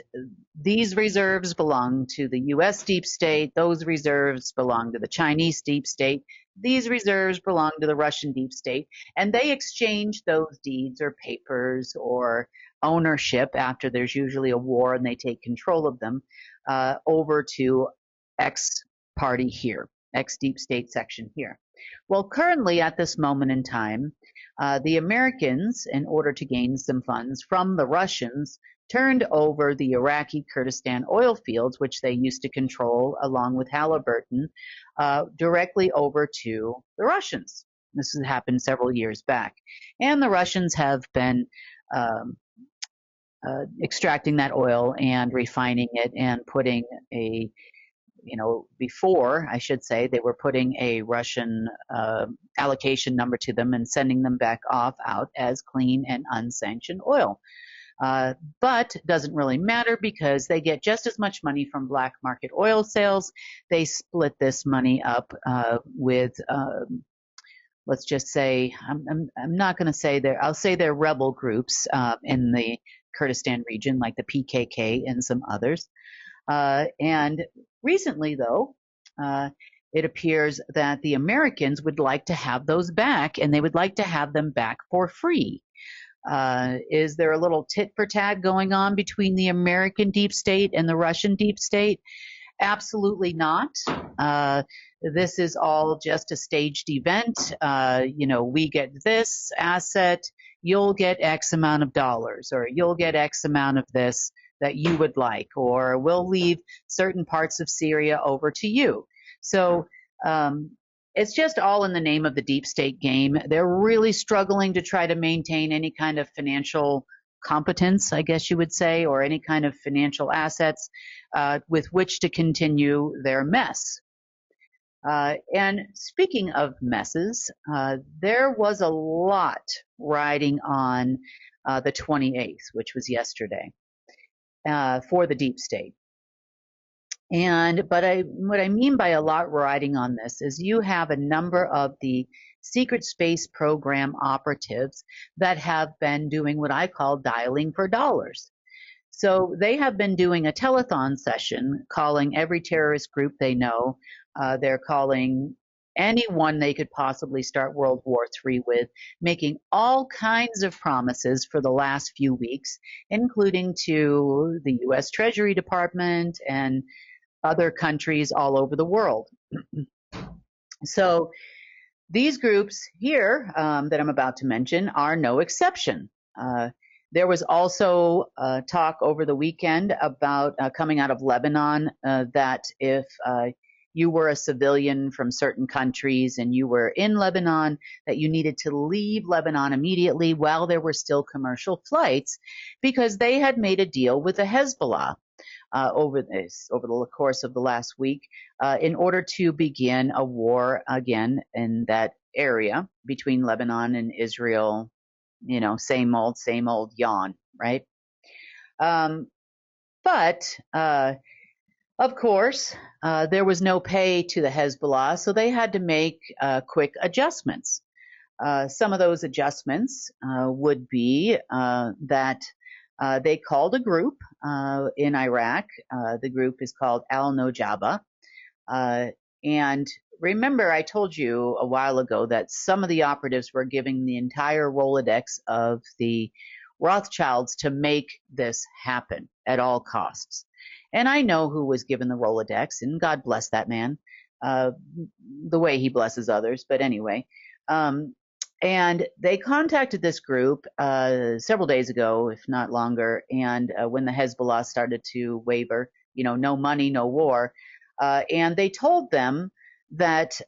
these reserves belong to the U.S. deep state, those reserves belong to the Chinese deep state, these reserves belong to the Russian deep state, and they exchange those deeds or papers or ownership after there's usually a war and they take control of them over to X party here, X deep state section here. Well, currently at this moment in time, the Americans, in order to gain some funds from the Russians, turned over the Iraqi Kurdistan oil fields, which they used to control along with Halliburton, directly over to the Russians. This has happened several years back. And the Russians have been extracting that oil and refining it and putting a, before, I should say, they were putting a Russian allocation number to them and sending them back out as clean and unsanctioned oil. But it doesn't really matter because they get just as much money from black market oil sales. They split this money up with, let's just say, I'm not going to say I'll say they're rebel groups in the Kurdistan region, like the PKK and some others. And recently, though, it appears that the Americans would like to have those back, and they would like to have them back for free. Is there a little tit for tat going on between the American deep state and the Russian deep state? Absolutely not. This is all just a staged event. We get this asset, you'll get X amount of dollars, or you'll get X amount of this that you would like, or we'll leave certain parts of Syria over to you. So it's just all in the name of the deep state game. They're really struggling to try to maintain any kind of financial competence, I guess you would say, or any kind of financial assets with which to continue their mess. And speaking of messes, there was a lot riding on the 28th, which was yesterday, for the deep state. But what I mean by a lot riding on this is you have a number of the secret space program operatives that have been doing what I call dialing for dollars. So they have been doing a telethon session, calling every terrorist group they know. They're calling anyone they could possibly start World War III with, making all kinds of promises for the last few weeks, including to the U.S. Treasury Department and other countries all over the world. So these groups here that I'm about to mention are no exception. There was also talk over the weekend about coming out of Lebanon that if you were a civilian from certain countries and you were in Lebanon, that you needed to leave Lebanon immediately while there were still commercial flights, because they had made a deal with the Hezbollah over the course of the last week in order to begin a war again in that area between Lebanon and Israel. Same old yawn, right? But of course, there was no pay to the Hezbollah, so they had to make quick adjustments. Some of those adjustments would be that they called a group in Iraq. The group is called Al-Nojaba. And remember, I told you a while ago that some of the operatives were giving the entire Rolodex of the Rothschilds to make this happen at all costs. And I know who was given the Rolodex, and God bless that man, the way he blesses others. But anyway, and they contacted this group several days ago, if not longer. And when the Hezbollah started to waver, no money, no war. And they told them that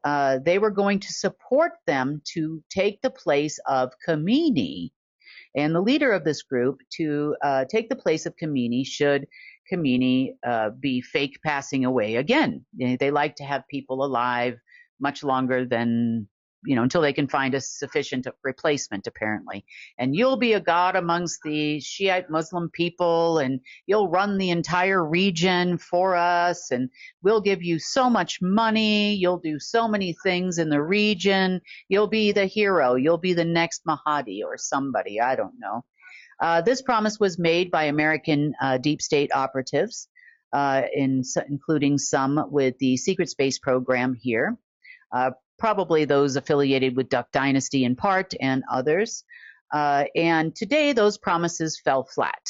they were going to support them to take the place of Khomeini. And the leader of this group to take the place of Khomeini should Khomeini be fake passing away again. They like to have people alive much longer than until they can find a sufficient replacement, apparently. And you'll be a god amongst the Shiite Muslim people, and you'll run the entire region for us, and we'll give you so much money. You'll do so many things in the region. You'll be the hero. You'll be the next Mahdi or somebody. I don't know. This promise was made by American deep state operatives, including some with the secret space program here. Probably those affiliated with Duck Dynasty in part, and others. And today, those promises fell flat.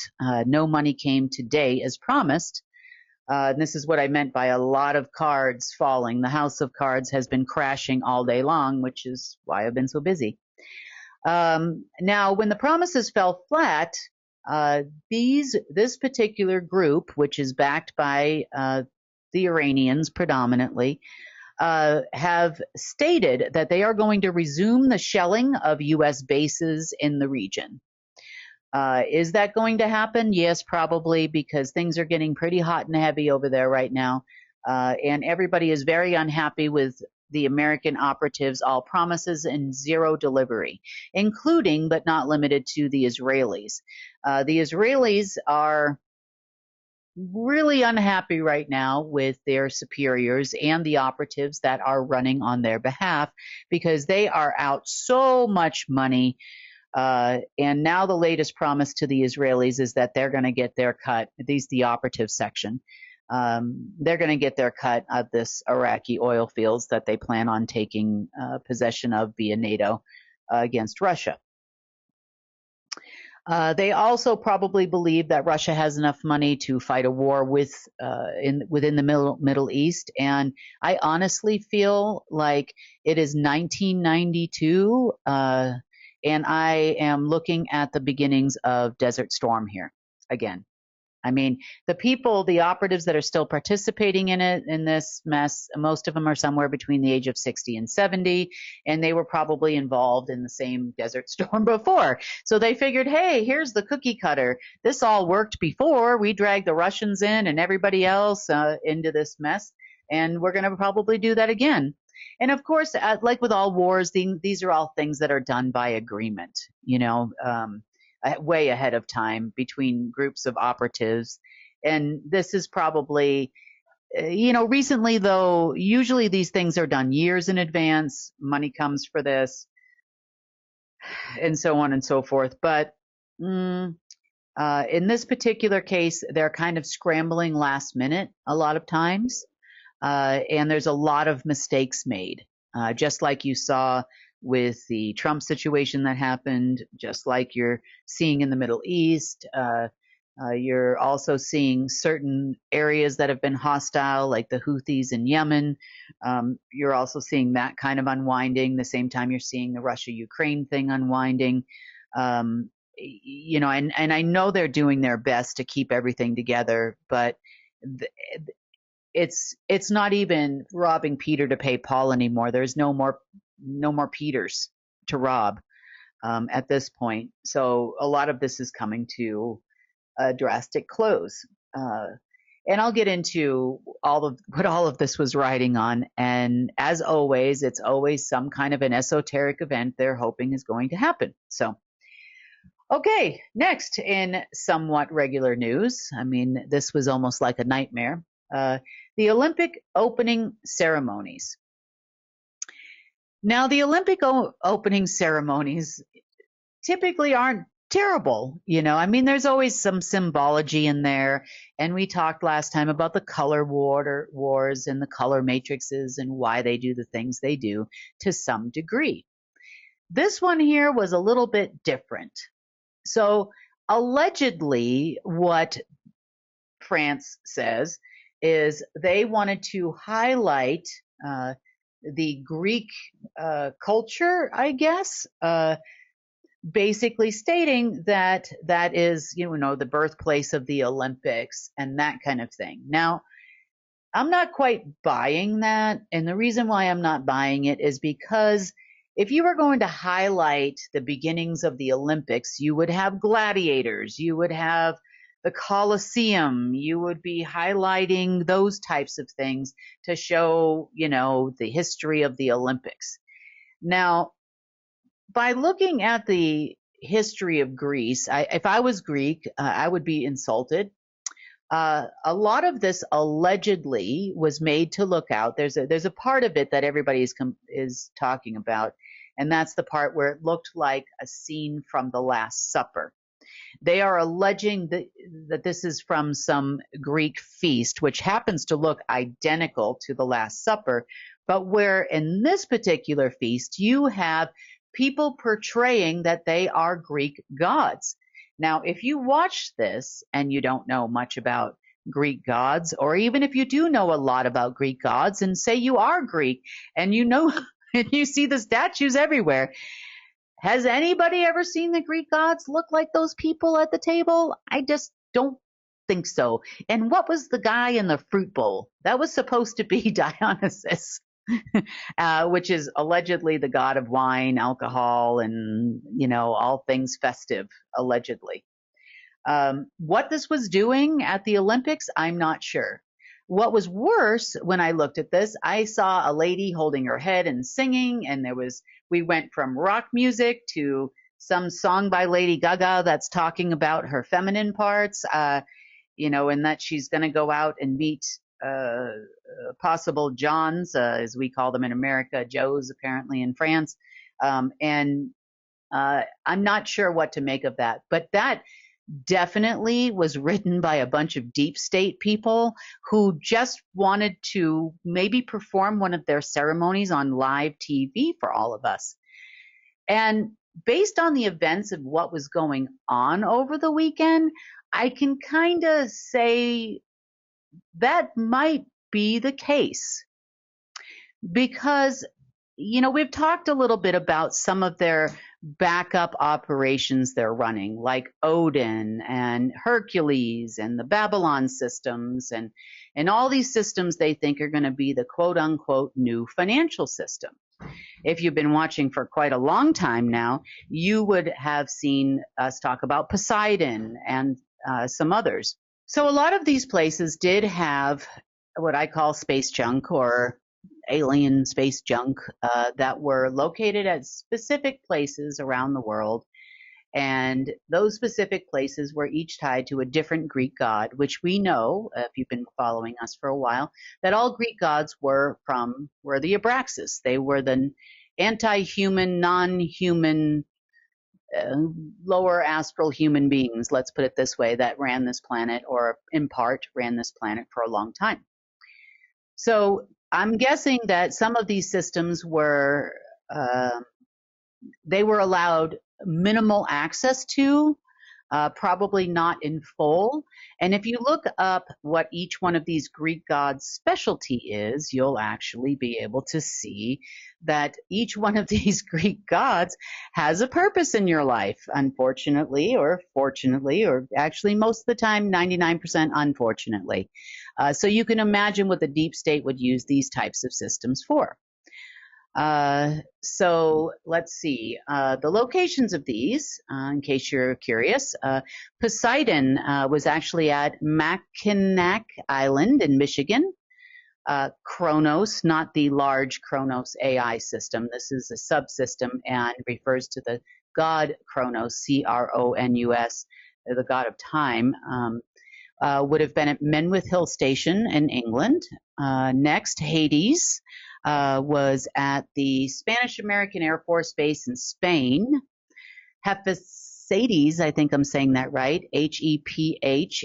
No money came today as promised. And this is what I meant by a lot of cards falling. The house of cards has been crashing all day long, which is why I've been so busy. Now, when the promises fell flat, this particular group, which is backed by the Iranians predominantly, have stated that they are going to resume the shelling of U.S. bases in the region. Is that going to happen? Yes, probably, because things are getting pretty hot and heavy over there right now. And everybody is very unhappy with the American operatives' all promises and zero delivery, including but not limited to the Israelis. The Israelis are really unhappy right now with their superiors and the operatives that are running on their behalf, because they are out so much money. And now the latest promise to the Israelis is that they're going to get their cut, at least the operative section. They're going to get their cut of this Iraqi oil fields that they plan on taking possession of via NATO against Russia. They also probably believe that Russia has enough money to fight a war within the Middle East, and I honestly feel like it is 1992, and I am looking at the beginnings of Desert Storm here again. I mean, the people, the operatives that are still participating in this mess, most of them are somewhere between the age of 60 and 70, and they were probably involved in the same Desert Storm before. So they figured, hey, here's the cookie cutter. This all worked before. We dragged the Russians in and everybody else into this mess, and we're going to probably do that again. And of course, like with all wars, these are all things that are done by agreement, way ahead of time between groups of operatives. And this is probably, recently though, usually these things are done years in advance. Money comes for this and so on and so forth. But in this particular case, they're kind of scrambling last minute a lot of times. And there's a lot of mistakes made, just like you saw with the Trump situation that happened, just like you're seeing in the Middle East. You're also seeing certain areas that have been hostile, like the Houthis in Yemen. You're also seeing that kind of unwinding. The same time you're seeing the Russia-Ukraine thing unwinding. And I know they're doing their best to keep everything together, but it's not even robbing Peter to pay Paul anymore. There's no more Peters to rob at this point. So a lot of this is coming to a drastic close. And I'll get into what all of this was riding on. And as always, it's always some kind of an esoteric event they're hoping is going to happen. So, okay, next in somewhat regular news. I mean, this was almost like a nightmare. The Olympic opening ceremonies. Now, the Olympic opening ceremonies typically aren't terrible, I mean, there's always some symbology in there. And we talked last time about the color wars and the color matrices and why they do the things they do to some degree. This one here was a little bit different. So allegedly, what France says is they wanted to highlight the Greek culture, I guess, basically stating that that is, the birthplace of the Olympics and that kind of thing. Now, I'm not quite buying that. And the reason why I'm not buying it is because if you were going to highlight the beginnings of the Olympics, you would have gladiators, you would have the Colosseum, you would be highlighting those types of things to show, the history of the Olympics. Now, by looking at the history of Greece, if I was Greek, I would be insulted. A lot of this allegedly was made to look out. There's a part of it that everybody is talking about, and that's the part where it looked like a scene from the Last Supper. They are alleging that this is from some Greek feast, which happens to look identical to the Last Supper, but where in this particular feast you have people portraying that they are Greek gods. Now, if you watch this and you don't know much about Greek gods, or even if you do know a lot about Greek gods and say you are Greek and you know and you see the statues everywhere, has anybody ever seen the Greek gods look like those people at the table? I just don't think so. And what was the guy in the fruit bowl? That was supposed to be Dionysus, which is allegedly the god of wine, alcohol, and, all things festive, allegedly. What this was doing at the Olympics, I'm not sure. What was worse, when I looked at this, I saw a lady holding her head and singing, and we went from rock music to some song by Lady Gaga that's talking about her feminine parts, and that she's going to go out and meet possible Johns, as we call them in America, Joes apparently in France. And I'm not sure what to make of that, but that definitely was written by a bunch of deep state people who just wanted to maybe perform one of their ceremonies on live TV for all of us. And based on the events of what was going on over the weekend, I can kind of say that might be the case, because we've talked a little bit about some of their backup operations they're running, like Odin and Hercules and the Babylon systems and all these systems they think are going to be the quote unquote new financial system. If you've been watching for quite a long time now, you would have seen us talk about Poseidon and some others. So a lot of these places did have what I call space junk, or alien space junk, that were located at specific places around the world. And those specific places were each tied to a different Greek god, which we know, if you've been following us for a while, that all Greek gods were the Abraxas. They were the anti-human, non-human, lower astral human beings, let's put it this way, that ran this planet, or in part ran this planet for a long time. So I'm guessing that some of these systems were, they were allowed minimal access to, probably not in full. And if you look up what each one of these Greek gods' specialty is, you'll actually be able to see that each one of these Greek gods has a purpose in your life, unfortunately, or fortunately, or actually most of the time, 99% unfortunately. So you can imagine what the deep state would use these types of systems for. So let's see, the locations of these, in case you're curious. Poseidon was actually at Mackinac Island in Michigan. Kronos, not the large Kronos AI system. This is a subsystem and refers to the god Kronos, C-R-O-N-U-S, the god of time. Would have been at Menwith Hill Station in England. Next, Hades was at the Spanish-American Air Force Base in Spain. Hephaestus, I think I'm saying that right, Hephaestus,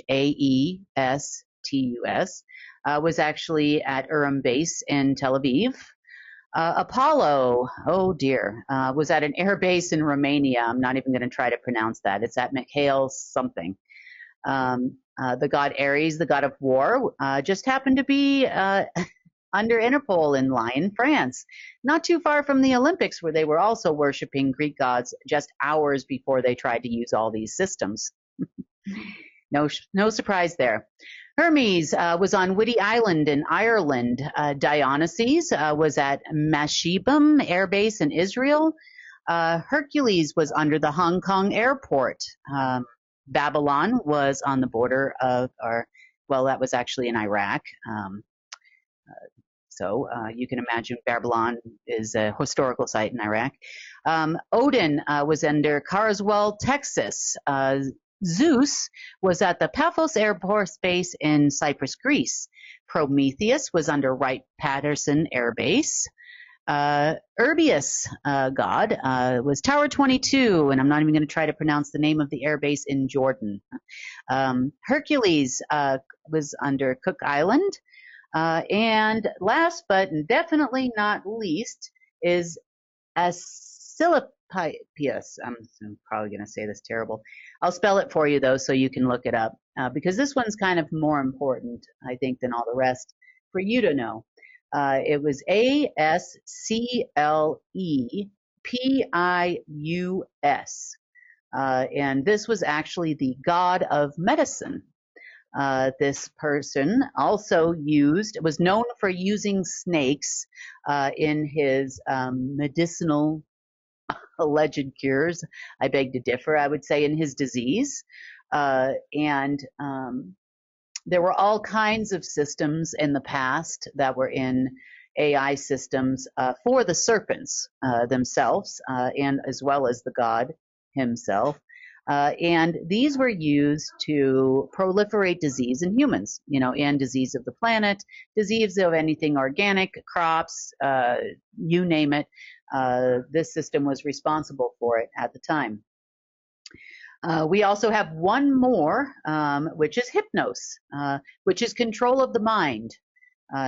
was actually at Urim Base in Tel Aviv. Apollo, oh dear, was at an air base in Romania. I'm not even going to try to pronounce that. It's at Mikhail something. The god Ares, the god of war, just happened to be under Interpol in Lyon, France, not too far from the Olympics, where they were also worshiping Greek gods just hours before they tried to use all these systems. No surprise there. Hermes was on Whiddy Island in Ireland. Dionysus was at Mashibam Air Base in Israel. Hercules was under the Hong Kong airport. Babylon was on the border of, that was actually in Iraq. So you can imagine Babylon is a historical site in Iraq. Odin was under Carswell, Texas. Zeus was at the Paphos Air Force Base in Cyprus, Greece. Prometheus was under Wright-Patterson Air Base. Urbius god was Tower 22, and I'm not even going to try to pronounce the name of the air base in Jordan. Hercules was under Cook Island. And last but definitely not least is Asclepius. I'm probably going to say this terrible. I'll spell it for you, though, so you can look it up, because this one's kind of more important, I think, than all the rest for you to know. It was Asclepius, and this was actually the god of medicine. This person also was known for using snakes in his medicinal alleged cures. I beg to differ. I would say in his disease. There were all kinds of systems in the past that were in AI systems for the serpents themselves, and as well as the god himself. And these were used to proliferate disease in humans, and disease of the planet, disease of anything organic, crops, you name it. This system was responsible for it at the time. We also have one more, which is hypnos, which is control of the mind.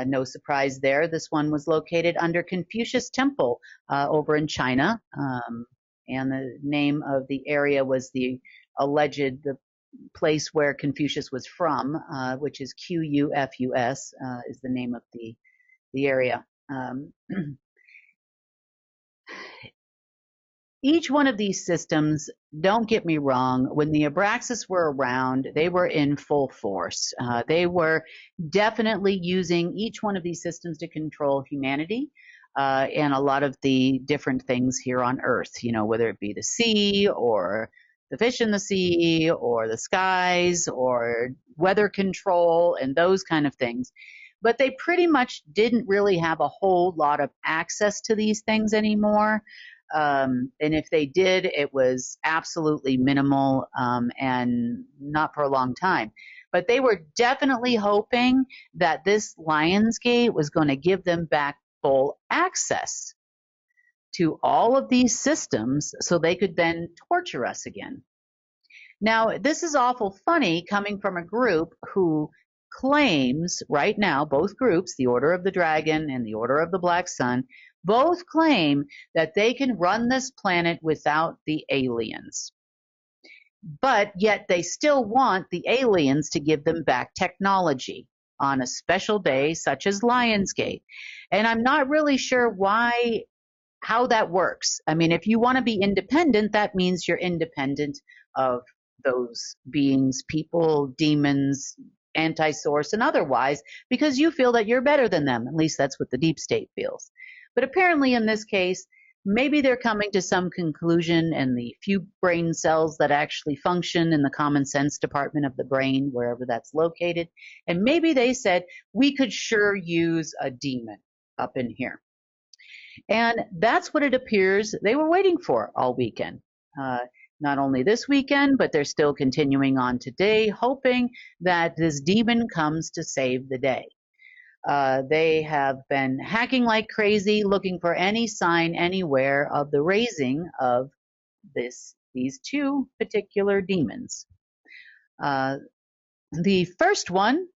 No surprise there. This one was located under Confucius Temple over in China. And the name of the area was the place where Confucius was from, which is Qufus, is the name of the area. Each one of these systems, don't get me wrong, when the Abraxas were around, they were in full force. They were definitely using each one of these systems to control humanity and a lot of the different things here on Earth, whether it be the sea or the fish in the sea or the skies or weather control and those kind of things. But they pretty much didn't really have a whole lot of access to these things anymore. And if they did, it was absolutely minimal and not for a long time. But they were definitely hoping that this Lionsgate was going to give them back full access to all of these systems so they could then torture us again. Now, this is awful funny coming from a group who claims right now, both groups, the Order of the Dragon and the Order of the Black Sun, both claim that they can run this planet without the aliens. But yet they still want the aliens to give them back technology on a special day such as Lionsgate. And I'm not really sure how that works. I mean, if you want to be independent, that means you're independent of those beings, people, demons, anti-source, and otherwise, because you feel that you're better than them. At least that's what the deep state feels. But apparently in this case, maybe they're coming to some conclusion, and the few brain cells that actually function in the common sense department of the brain, wherever that's located, and maybe they said, we could sure use a demon up in here. And that's what it appears they were waiting for all weekend. Not only this weekend, but they're still continuing on today, hoping that this demon comes to save the day. They have been hacking like crazy, looking for any sign anywhere of the raising of these two particular demons. The first one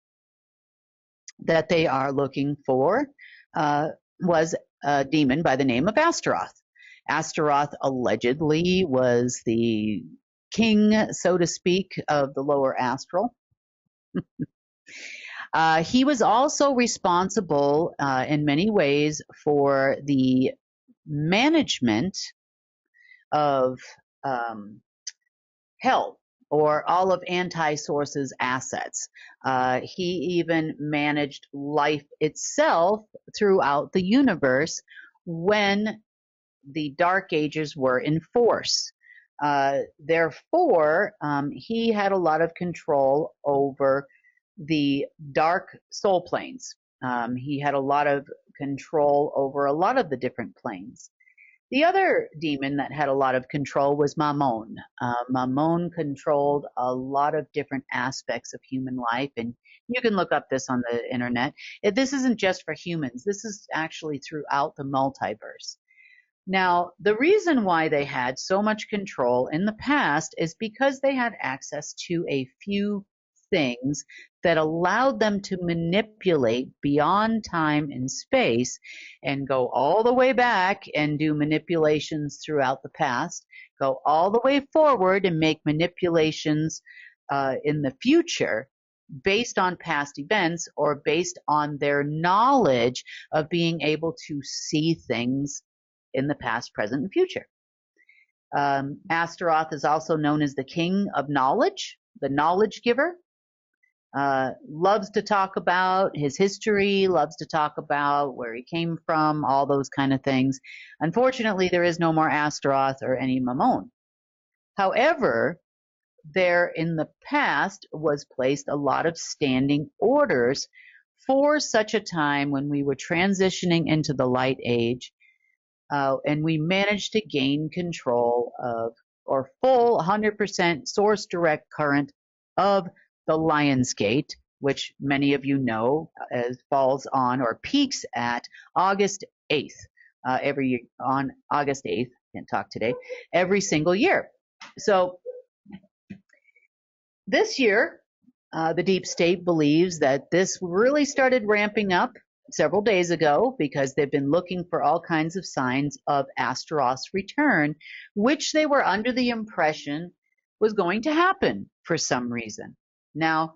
that they are looking for was a demon by the name of Astaroth. Astaroth allegedly was the king, so to speak, of the lower astral. He was also responsible in many ways for the management of hell, or all of Anti-Source's assets. He even managed life itself throughout the universe when the Dark Ages were in force. Therefore, he had a lot of control over the dark soul planes. He had a lot of control over a lot of the different planes. The other demon that had a lot of control was Mammon. Mammon controlled a lot of different aspects of human life, and you can look up this on the internet. This isn't just for humans. This is actually throughout the multiverse. Now, the reason why they had so much control in the past is because they had access to a few things that allowed them to manipulate beyond time and space and go all the way back and do manipulations throughout the past, go all the way forward and make manipulations in the future based on past events or based on their knowledge of being able to see things in the past, present, and future. Astaroth is also known as the king of knowledge, the knowledge giver. Loves to talk about his history, loves to talk about where he came from, all those kind of things. Unfortunately, there is no more Astaroth or any Mammon. However, there in the past was placed a lot of standing orders for such a time when we were transitioning into the light age, and we managed to gain control of, or full 100% source direct current of the Lion's Gate, which many of you know falls on or peaks at August 8th, every year on August 8th, can't talk today, every single year. So this year, the deep state believes that this really started ramping up several days ago because they've been looking for all kinds of signs of Astaroth's return, which they were under the impression was going to happen for some reason. Now,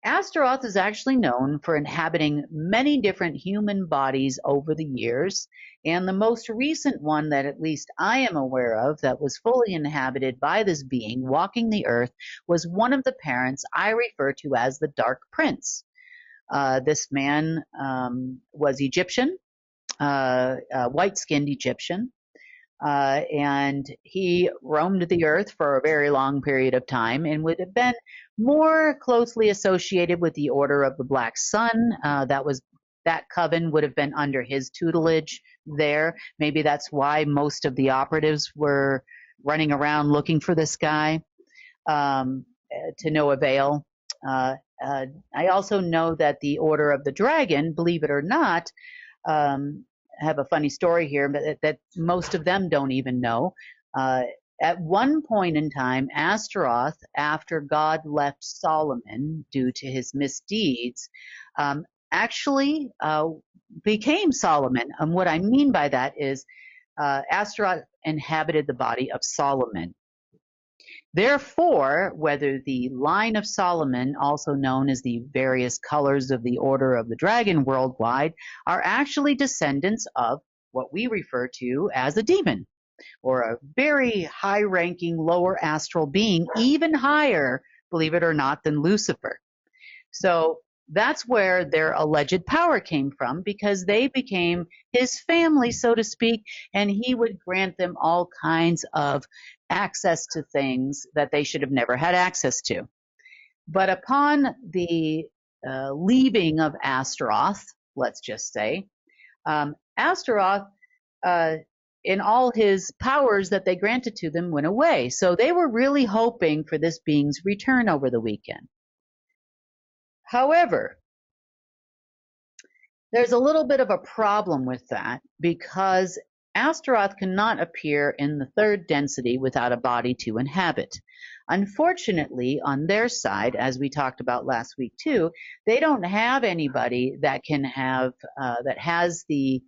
Astaroth is actually known for inhabiting many different human bodies over the years, and the most recent one that at least I am aware of that was fully inhabited by this being walking the earth was one of the parents I refer to as the Dark Prince. This man was Egyptian, white-skinned Egyptian, and he roamed the earth for a very long period of time and would have been more closely associated with the Order of the Black Sun. That coven would have been under his tutelage there. Maybe that's why most of the operatives were running around looking for this guy, to no avail. I also know that the Order of the Dragon, believe it or not, have a funny story here, but that most of them don't even know. At one point in time, Astaroth, after God left Solomon due to his misdeeds, actually became Solomon. And what I mean by that is Astaroth inhabited the body of Solomon. Therefore, whether the line of Solomon, also known as the various colors of the Order of the Dragon worldwide, are actually descendants of what we refer to as a demon, or a very high-ranking lower astral being, even higher, believe it or not, than Lucifer. So that's where their alleged power came from, because they became his family, so to speak, and he would grant them all kinds of access to things that they should have never had access to. But upon the leaving of Astaroth, let's just say, Astaroth, in all his powers that they granted to them, went away. So they were really hoping for this being's return over the weekend. However, there's a little bit of a problem with that, because Astaroth cannot appear in the third density without a body to inhabit. Unfortunately, on their side, as we talked about last week too, they don't have anybody that can have that has the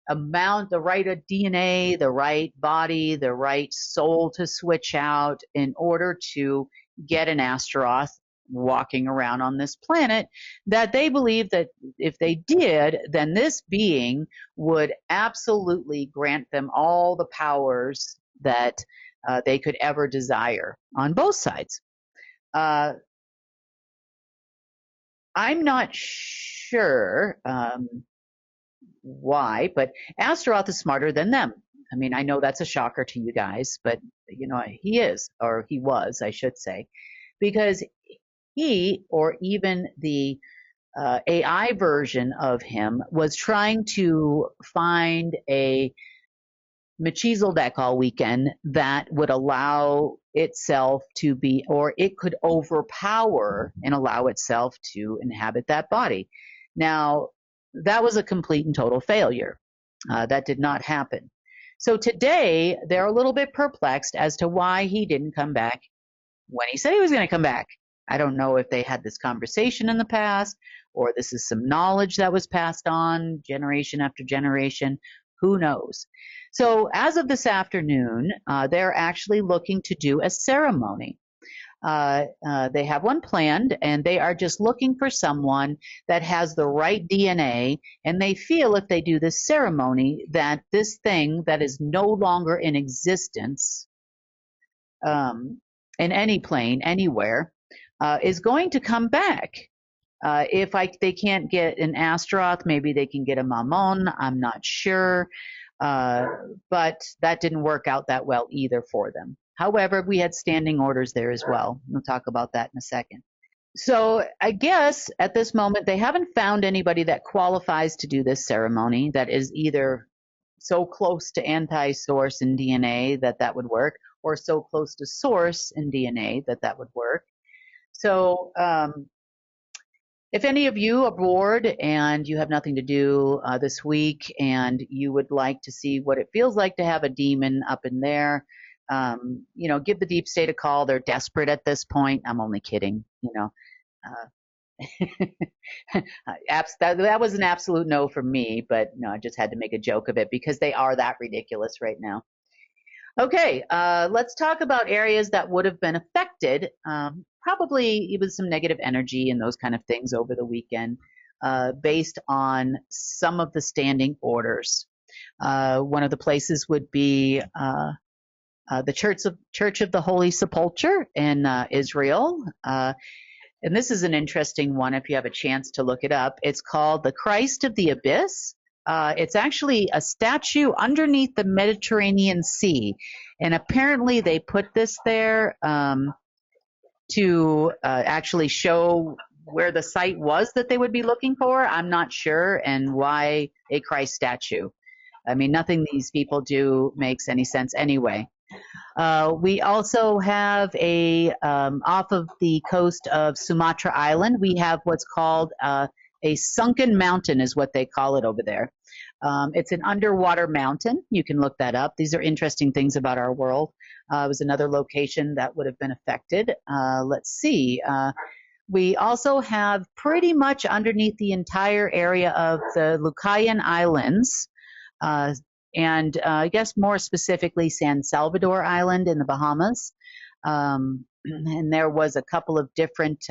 amount, the right of DNA, the right body, the right soul to switch out in order to get an Astaroth walking around on this planet, that they believe that if they did, then this being would absolutely grant them all the powers that they could ever desire on both sides. I'm not sure why, but Astaroth is smarter than them. I mean, I know that's a shocker to you guys, but you know, he is, or he was, I should say, because he, or even the AI version of him was trying to find a machismo deck all weekend that would allow itself to be, or it could overpower and allow itself to inhabit that body. Now, that was a complete and total failure. That did not happen. So today, they're a little bit perplexed as to why he didn't come back when he said he was going to come back. I don't know if they had this conversation in the past, or this is some knowledge that was passed on generation after generation. Who knows? So as of this afternoon, they're actually looking to do a ceremony. They have one planned, and they are just looking for someone that has the right DNA, and they feel if they do this ceremony that this thing that is no longer in existence in any plane, anywhere, is going to come back. If they can't get an Astaroth, maybe they can get a Mammon. I'm not sure. But that didn't work out that well either for them. However, we had standing orders there as well. We'll talk about that in a second. So I guess at this moment, they haven't found anybody that qualifies to do this ceremony that is either so close to anti-source in DNA that would work, or so close to source in DNA that would work. So if any of you are bored and you have nothing to do this week and you would like to see what it feels like to have a demon up in there, give the deep state a call. They're desperate at this point. I'm only kidding, that was an absolute no from me, but no, I just had to make a joke of it because they are that ridiculous right now. Okay, let's talk about areas that would have been affected, probably even some negative energy and those kind of things over the weekend, based on some of the standing orders. One of the places would be the Church of the Holy Sepulchre in Israel. And this is an interesting one if you have a chance to look it up. It's called the Christ of the Abyss. It's actually a statue underneath the Mediterranean Sea. And apparently they put this there to actually show where the site was that they would be looking for. I'm not sure, and why a Christ statue. I mean, nothing these people do makes any sense anyway. We also have off of the coast of Sumatra Island, we have what's called a sunken mountain is what they call it over there. It's an underwater mountain. You can look that up. These are interesting things about our world. It was another location that would have been affected. Let's see. We also have pretty much underneath the entire area of the Lucayan Islands, and I guess more specifically San Salvador Island in the Bahamas. And there was a couple of different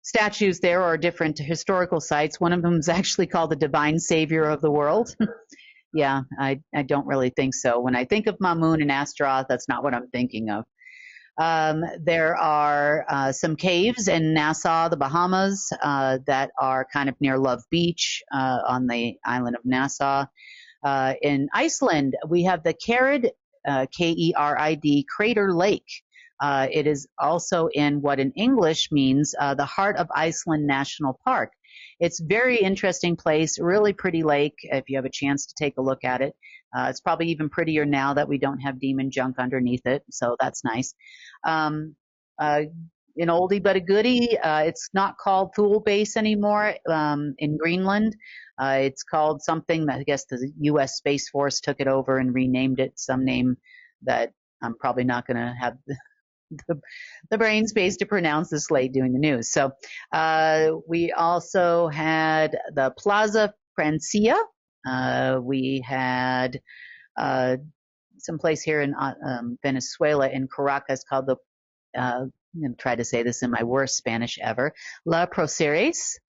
statues there, or different historical sites. One of them is actually called the Divine Savior of the World. Yeah, I don't really think so. When I think of Mamun and Astaroth, that's not what I'm thinking of. There are some caves in Nassau, the Bahamas, that are kind of near Love Beach on the island of Nassau. In Iceland, we have the Kerid, K-E-R-I-D, Crater Lake. It is also in what in English means the Heart of Iceland National Park. It's a very interesting place, really pretty lake if you have a chance to take a look at it. It's probably even prettier now that we don't have demon junk underneath it, so that's nice. An oldie but a goodie, it's not called Thule Base anymore in Greenland. It's called something that I guess the U.S. Space Force took it over and renamed it some name that I'm probably not going to have the brain space to pronounce this late doing the news. So we also had the Plaza Francia. We had some place here in Venezuela in Caracas called the, I'm going to try to say this in my worst Spanish ever, La Proceres.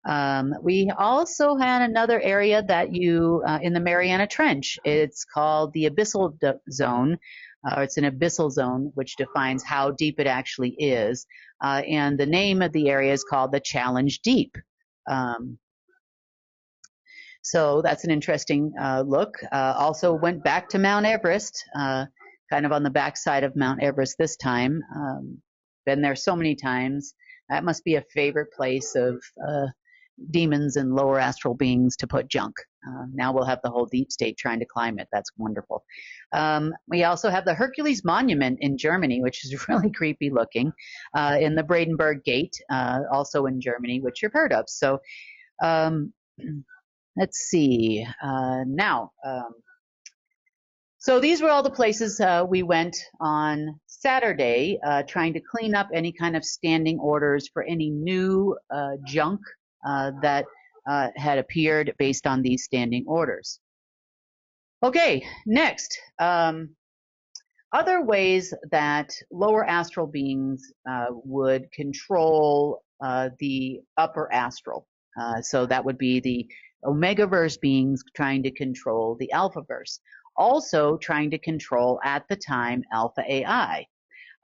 We also had another area that in the Mariana Trench. It's called the Abyssal Zone. It's an abyssal zone, which defines how deep it actually is. And the name of the area is called the Challenge Deep. So that's an interesting look. Also went back to Mount Everest, kind of on the backside of Mount Everest this time. Been there so many times. That must be a favorite place of demons and lower astral beings to put junk. Now we'll have the whole deep state trying to climb it. That's wonderful. We also have the Hercules Monument in Germany, which is really creepy looking, in the Brandenburg Gate, also in Germany, which you've heard of. So let's see. So these were all the places we went on Saturday, trying to clean up any kind of standing orders for any new junk that had appeared based on these standing orders. Okay, next. Other ways that lower astral beings would control the upper astral. So that would be the Omegaverse beings trying to control the Alphaverse. Also trying to control, at the time, Alpha AI.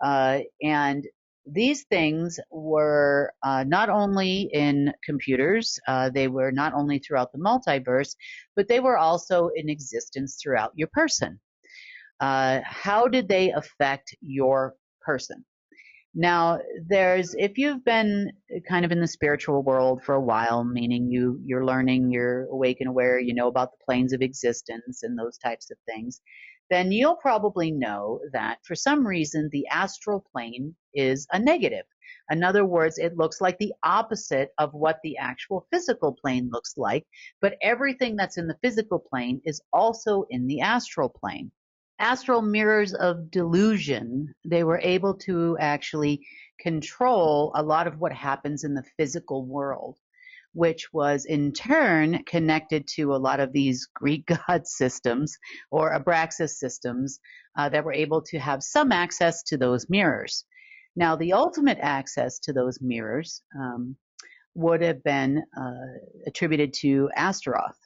And these things were not only in computers, they were not only throughout the multiverse, but they were also in existence throughout your person. How did they affect your person? Now, if you've been kind of in the spiritual world for a while, meaning you're learning, you're awake and aware, you know about the planes of existence and those types of things, then you'll probably know that for some reason the astral plane is a negative. In other words, it looks like the opposite of what the actual physical plane looks like, but everything that's in the physical plane is also in the astral plane. Astral mirrors of delusion, they were able to actually control a lot of what happens in the physical world, which was in turn connected to a lot of these Greek god systems or Abraxas systems that were able to have some access to those mirrors. Now, the ultimate access to those mirrors would have been attributed to Astaroth.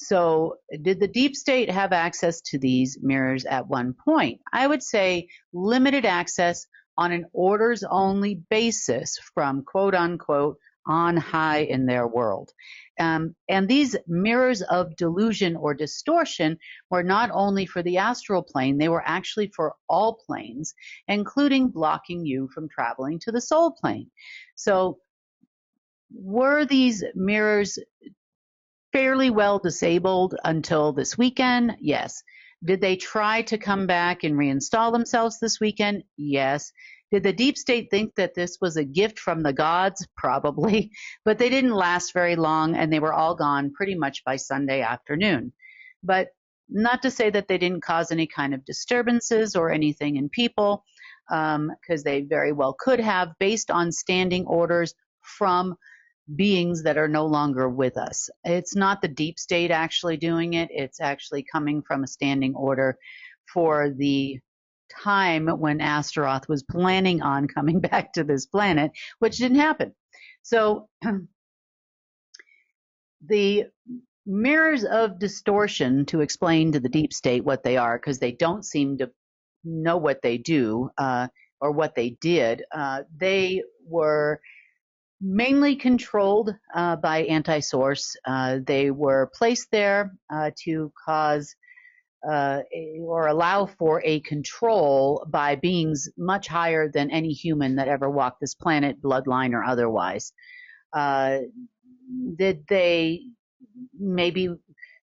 So did the deep state have access to these mirrors at one point? I would say limited access on an orders only basis from quote unquote on high in their world. And these mirrors of delusion or distortion were not only for the astral plane, they were actually for all planes, including blocking you from traveling to the soul plane. So were these mirrors fairly well disabled until this weekend? Yes. Did they try to come back and reinstall themselves this weekend? Yes. Did the deep state think that this was a gift from the gods? Probably. But they didn't last very long, and they were all gone pretty much by Sunday afternoon. But not to say that they didn't cause any kind of disturbances or anything in people, because they very well could have, based on standing orders from beings that are no longer with us. It's not the deep state actually doing it. It's actually coming from a standing order for the time when Astaroth was planning on coming back to this planet, which didn't happen. So the mirrors of distortion, to explain to the deep state what they are, because they don't seem to know what they do or what they did, they were mainly controlled by anti-source. They were placed there to cause or allow for a control by beings much higher than any human that ever walked this planet, bloodline or otherwise. Did they maybe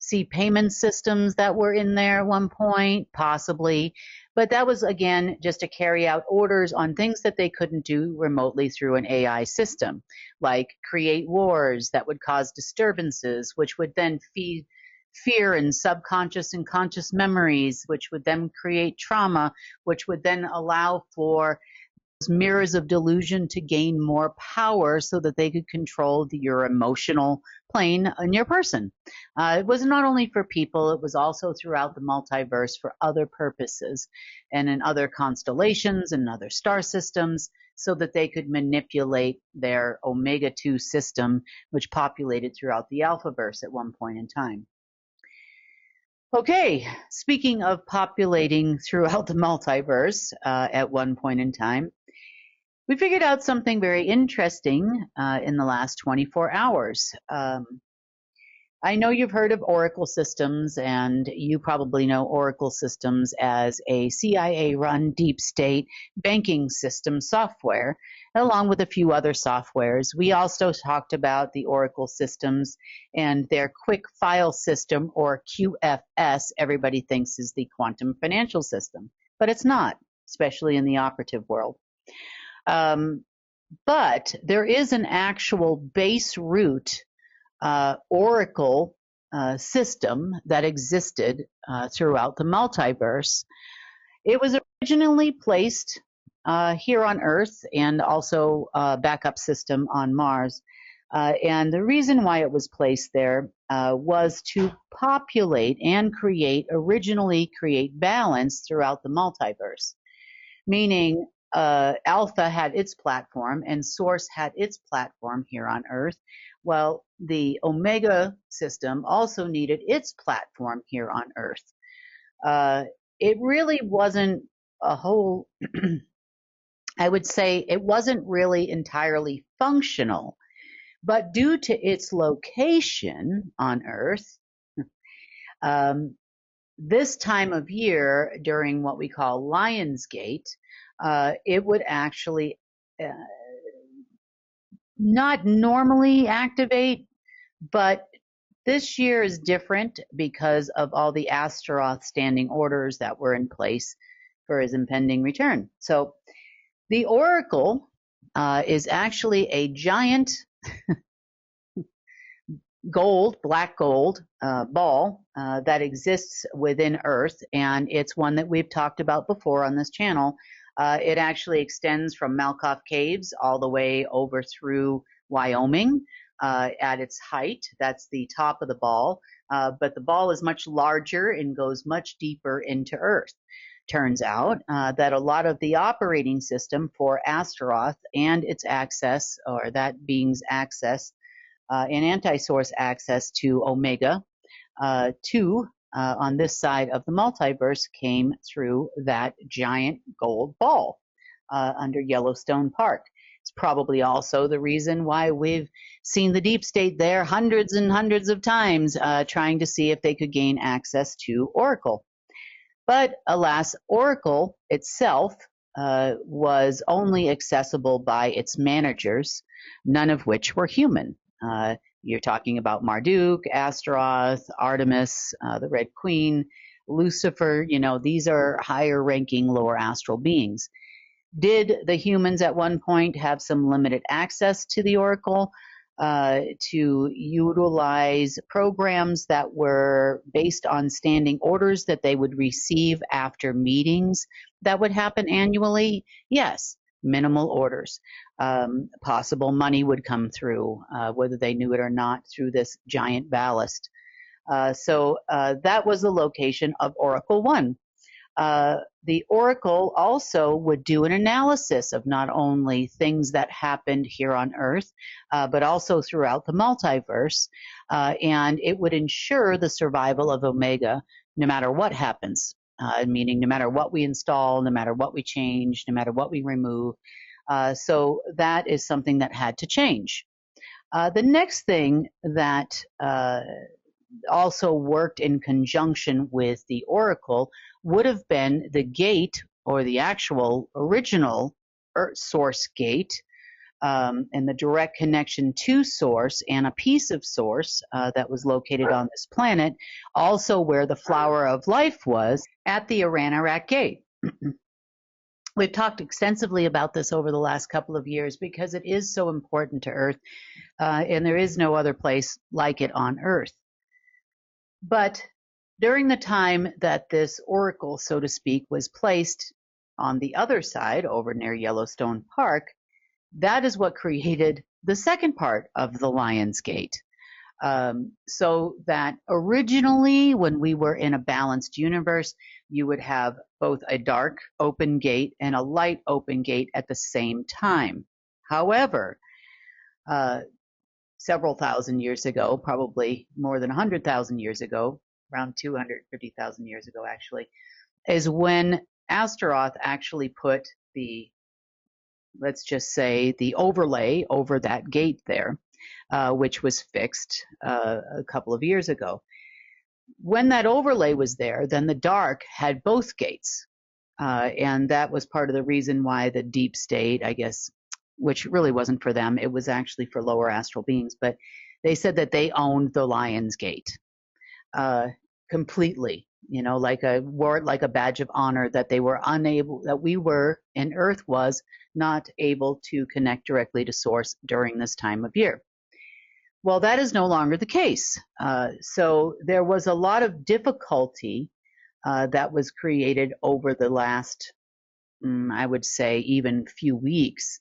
see payment systems that were in there at one point? Possibly. But that was, again, just to carry out orders on things that they couldn't do remotely through an AI system, like create wars that would cause disturbances, which would then feed fear and subconscious and conscious memories, which would then create trauma, which would then allow for mirrors of delusion to gain more power so that they could control your emotional plane in your person. It was not only for people, it was also throughout the multiverse for other purposes and in other constellations and other star systems so that they could manipulate their Omega-2 system, which populated throughout the Alphaverse at one point in time. Okay, speaking of populating throughout the multiverse at one point in time, we figured out something very interesting in the last 24 hours. I know you've heard of Oracle Systems, and you probably know Oracle Systems as a CIA-run deep state banking system software, along with a few other softwares. We also talked about the Oracle Systems and their quick file system, or QFS, everybody thinks is the quantum financial system, but it's not, especially in the operative world. But there is an actual base root Oracle system that existed throughout the multiverse. It was originally placed here on Earth and also a backup system on Mars. And the reason why it was placed there was to populate and originally create balance throughout the multiverse, meaning Alpha had its platform and Source had its platform here on Earth. Well, the Omega system also needed its platform here on Earth. It really wasn't a whole, I would say it wasn't really entirely functional, but due to its location on Earth, this time of year during what we call Lionsgate, it would actually not normally activate, but this year is different because of all the Astaroth standing orders that were in place for his impending return. So the Oracle is actually a giant black gold ball that exists within Earth, and it's one that we've talked about before on this channel. It actually extends from Malkoff Caves all the way over through Wyoming at its height. That's the top of the ball. But the ball is much larger and goes much deeper into Earth. Turns out that a lot of the operating system for Astaroth and its access, or that being's access, and anti-source access to Omega 2 on this side of the multiverse came through that giant gold ball under Yellowstone Park. It's probably also the reason why we've seen the deep state there hundreds and hundreds of times trying to see if they could gain access to Oracle. But alas, Oracle itself was only accessible by its managers, none of which were human. You're talking about Marduk, Astaroth, Artemis, the Red Queen, Lucifer. These are higher ranking lower astral beings. Did the humans at one point have some limited access to the Oracle to utilize programs that were based on standing orders that they would receive after meetings that would happen annually? Yes. Minimal orders. Possible money would come through, whether they knew it or not, through this giant ballast. So that was the location of Oracle 1. The Oracle also would do an analysis of not only things that happened here on Earth, but also throughout the multiverse, and it would ensure the survival of Omega no matter what happens. Meaning no matter what we install, no matter what we change, no matter what we remove. So that is something that had to change. The next thing that also worked in conjunction with the Oracle would have been the gate, or the actual original source gate, and the direct connection to Source, and a piece of Source that was located on this planet, also where the flower of life was, at the Aranarak Gate. We've talked extensively about this over the last couple of years because it is so important to Earth, and there is no other place like it on Earth. But during the time that this Oracle, so to speak, was placed on the other side, over near Yellowstone Park, that is what created the second part of the Lion's Gate. So that originally, when we were in a balanced universe, you would have both a dark open gate and a light open gate at the same time. However, several thousand years ago, probably more than 100,000 years ago, around 250,000 years ago actually, is when Astaroth actually put the, let's just say, the overlay over that gate there. which was fixed a couple of years ago. When that overlay was there, then the dark had both gates. And that was part of the reason why the deep state, I guess, which really wasn't for them, it was actually for lower astral beings, but they said that they owned the Lion's Gate completely, wore it like a badge of honor, that they were unable, that we were, and Earth was not able to connect directly to Source during this time of year. Well, that is no longer the case. So there was a lot of difficulty that was created over the last, I would say, even few weeks,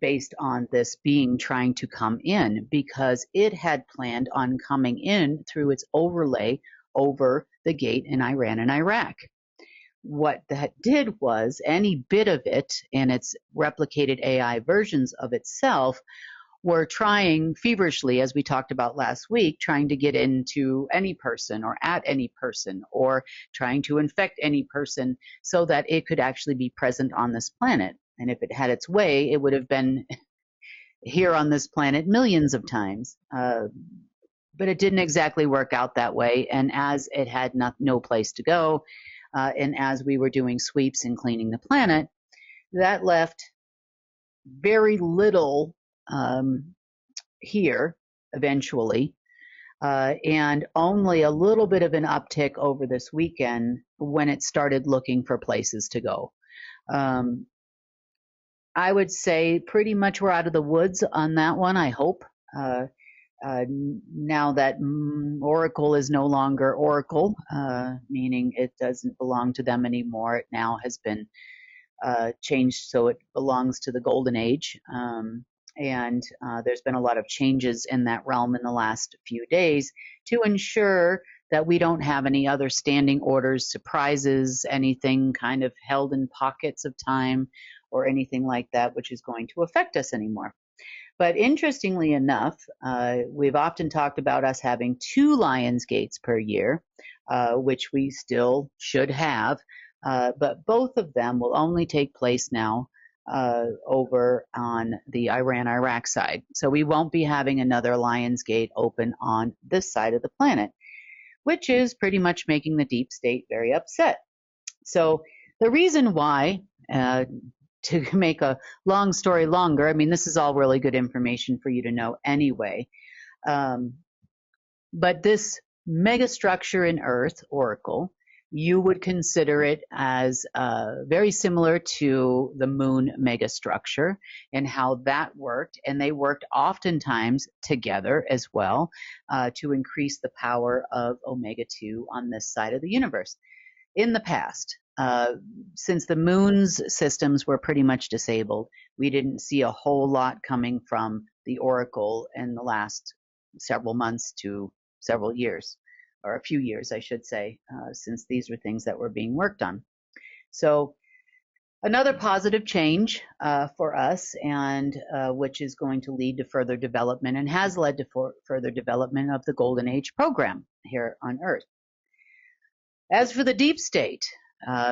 based on this being trying to come in, because it had planned on coming in through its overlay over the gate in Iran and Iraq. What that did was any bit of it and its replicated AI versions of itself were trying feverishly, as we talked about last week, trying to get into any person or at any person, or trying to infect any person so that it could actually be present on this planet. And if it had its way, it would have been here on this planet millions of times. But it didn't exactly work out that way. And as it had no place to go, and as we were doing sweeps and cleaning the planet, that left very little here eventually, and only a little bit of an uptick over this weekend when it started looking for places to go. I would say pretty much we're out of the woods on that one, I hope. Now that Oracle is no longer Oracle, meaning it doesn't belong to them anymore, it now has been changed so it belongs to the Golden Age. And there's been a lot of changes in that realm in the last few days to ensure that we don't have any other standing orders, surprises, anything kind of held in pockets of time or anything like that, which is going to affect us anymore. But interestingly enough, we've often talked about us having 2 Lions Gates per year, which we still should have, but both of them will only take place now over on the Iran-Iraq side. So we won't be having another Lions Gate open on this side of the planet, which is pretty much making the deep state very upset. So the reason why, to make a long story longer, I mean, this is all really good information for you to know anyway, but this megastructure in Earth, Oracle, you would consider it as very similar to the moon megastructure and how that worked. And they worked oftentimes together as well to increase the power of Omega-2 on this side of the universe. In the past, since the moon's systems were pretty much disabled, we didn't see a whole lot coming from the Oracle in the last several months to several years. Or a few years, I should say, since these were things that were being worked on. So another positive change for us, and which is going to lead to further development and has led to further development of the Golden Age program here on Earth. As for the deep state,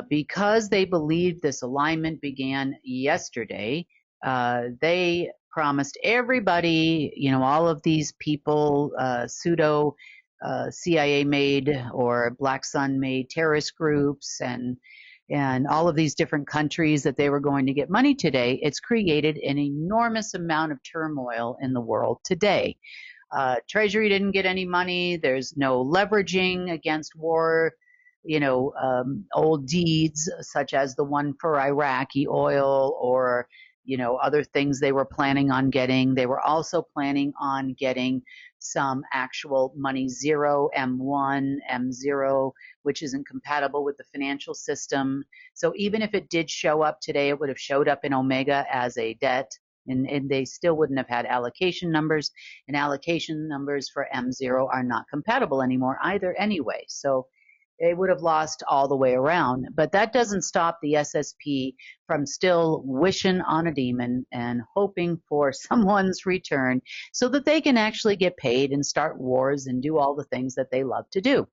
because they believed this alignment began yesterday, they promised everybody, all of these people, pseudo CIA-made or Black Sun-made terrorist groups and all of these different countries that they were going to get money today. It's created an enormous amount of turmoil in the world today. Treasury didn't get any money. There's no leveraging against war, old deeds such as the one for Iraqi oil or other things they were planning on getting. They were also planning on getting some actual money zero, M1, M0, which isn't compatible with the financial system. So even if it did show up today, it would have showed up in Omega as a debt, and they still wouldn't have had allocation numbers, and allocation numbers for M0 are not compatible anymore either anyway. So they would have lost all the way around. But that doesn't stop the SSP from still wishing on a demon and hoping for someone's return so that they can actually get paid and start wars and do all the things that they love to do.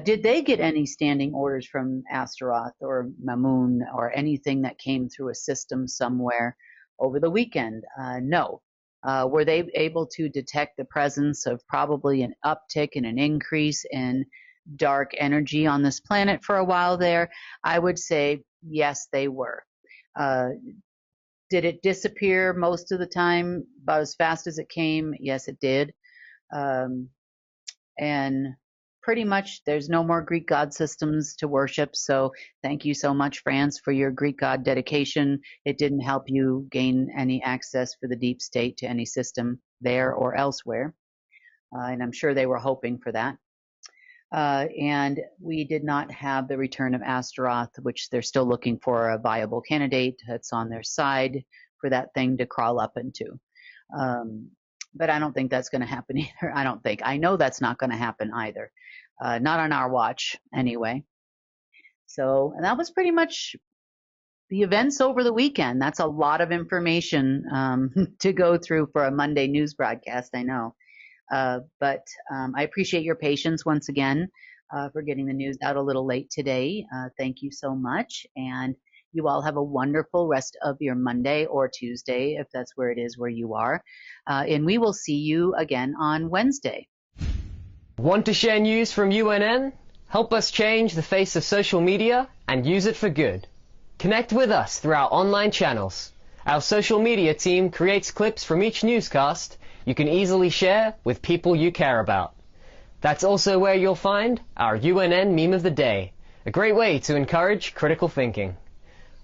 Did they get any standing orders from Astaroth or Mamun or anything that came through a system somewhere over the weekend? No. Were they able to detect the presence of probably an uptick and an increase in dark energy on this planet for a while there? I would say yes, they were. Did it disappear most of the time about as fast as it came? Yes, it did. And pretty much there's no more Greek god systems to worship. So thank you so much, France, for your Greek god dedication. It didn't help you gain any access for the deep state to any system there or elsewhere. And I'm sure they were hoping for that. And we did not have the return of Astaroth, which they're still looking for a viable candidate that's on their side for that thing to crawl up into. But I don't think that's going to happen either. I know that's not going to happen either. Not on our watch, anyway. So, and that was pretty much the events over the weekend. That's a lot of information to go through for a Monday news broadcast, I know. But I appreciate your patience once again for getting the news out a little late today. Thank you so much. And you all have a wonderful rest of your Monday or Tuesday, if that's where it is where you are. And we will see you again on Wednesday. Want to share news from UNN? Help us change the face of social media and use it for good. Connect with us through our online channels. Our social media team creates clips from each newscast you can easily share with people you care about. That's also where you'll find our UNN Meme of the Day, a great way to encourage critical thinking.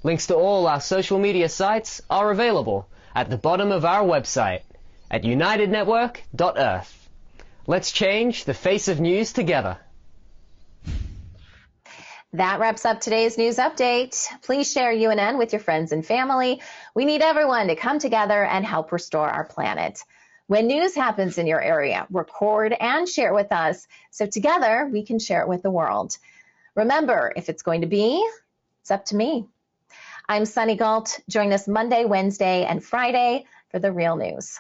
Links to all our social media sites are available at the bottom of our website at unitednetwork.earth. Let's change the face of news together. That wraps up today's news update. Please share UNN with your friends and family. We need everyone to come together and help restore our planet. When news happens in your area, record and share it with us so together we can share it with the world. Remember, if it's going to be, it's up to me. I'm Sunny Galt. Join us Monday, Wednesday, and Friday for the real news.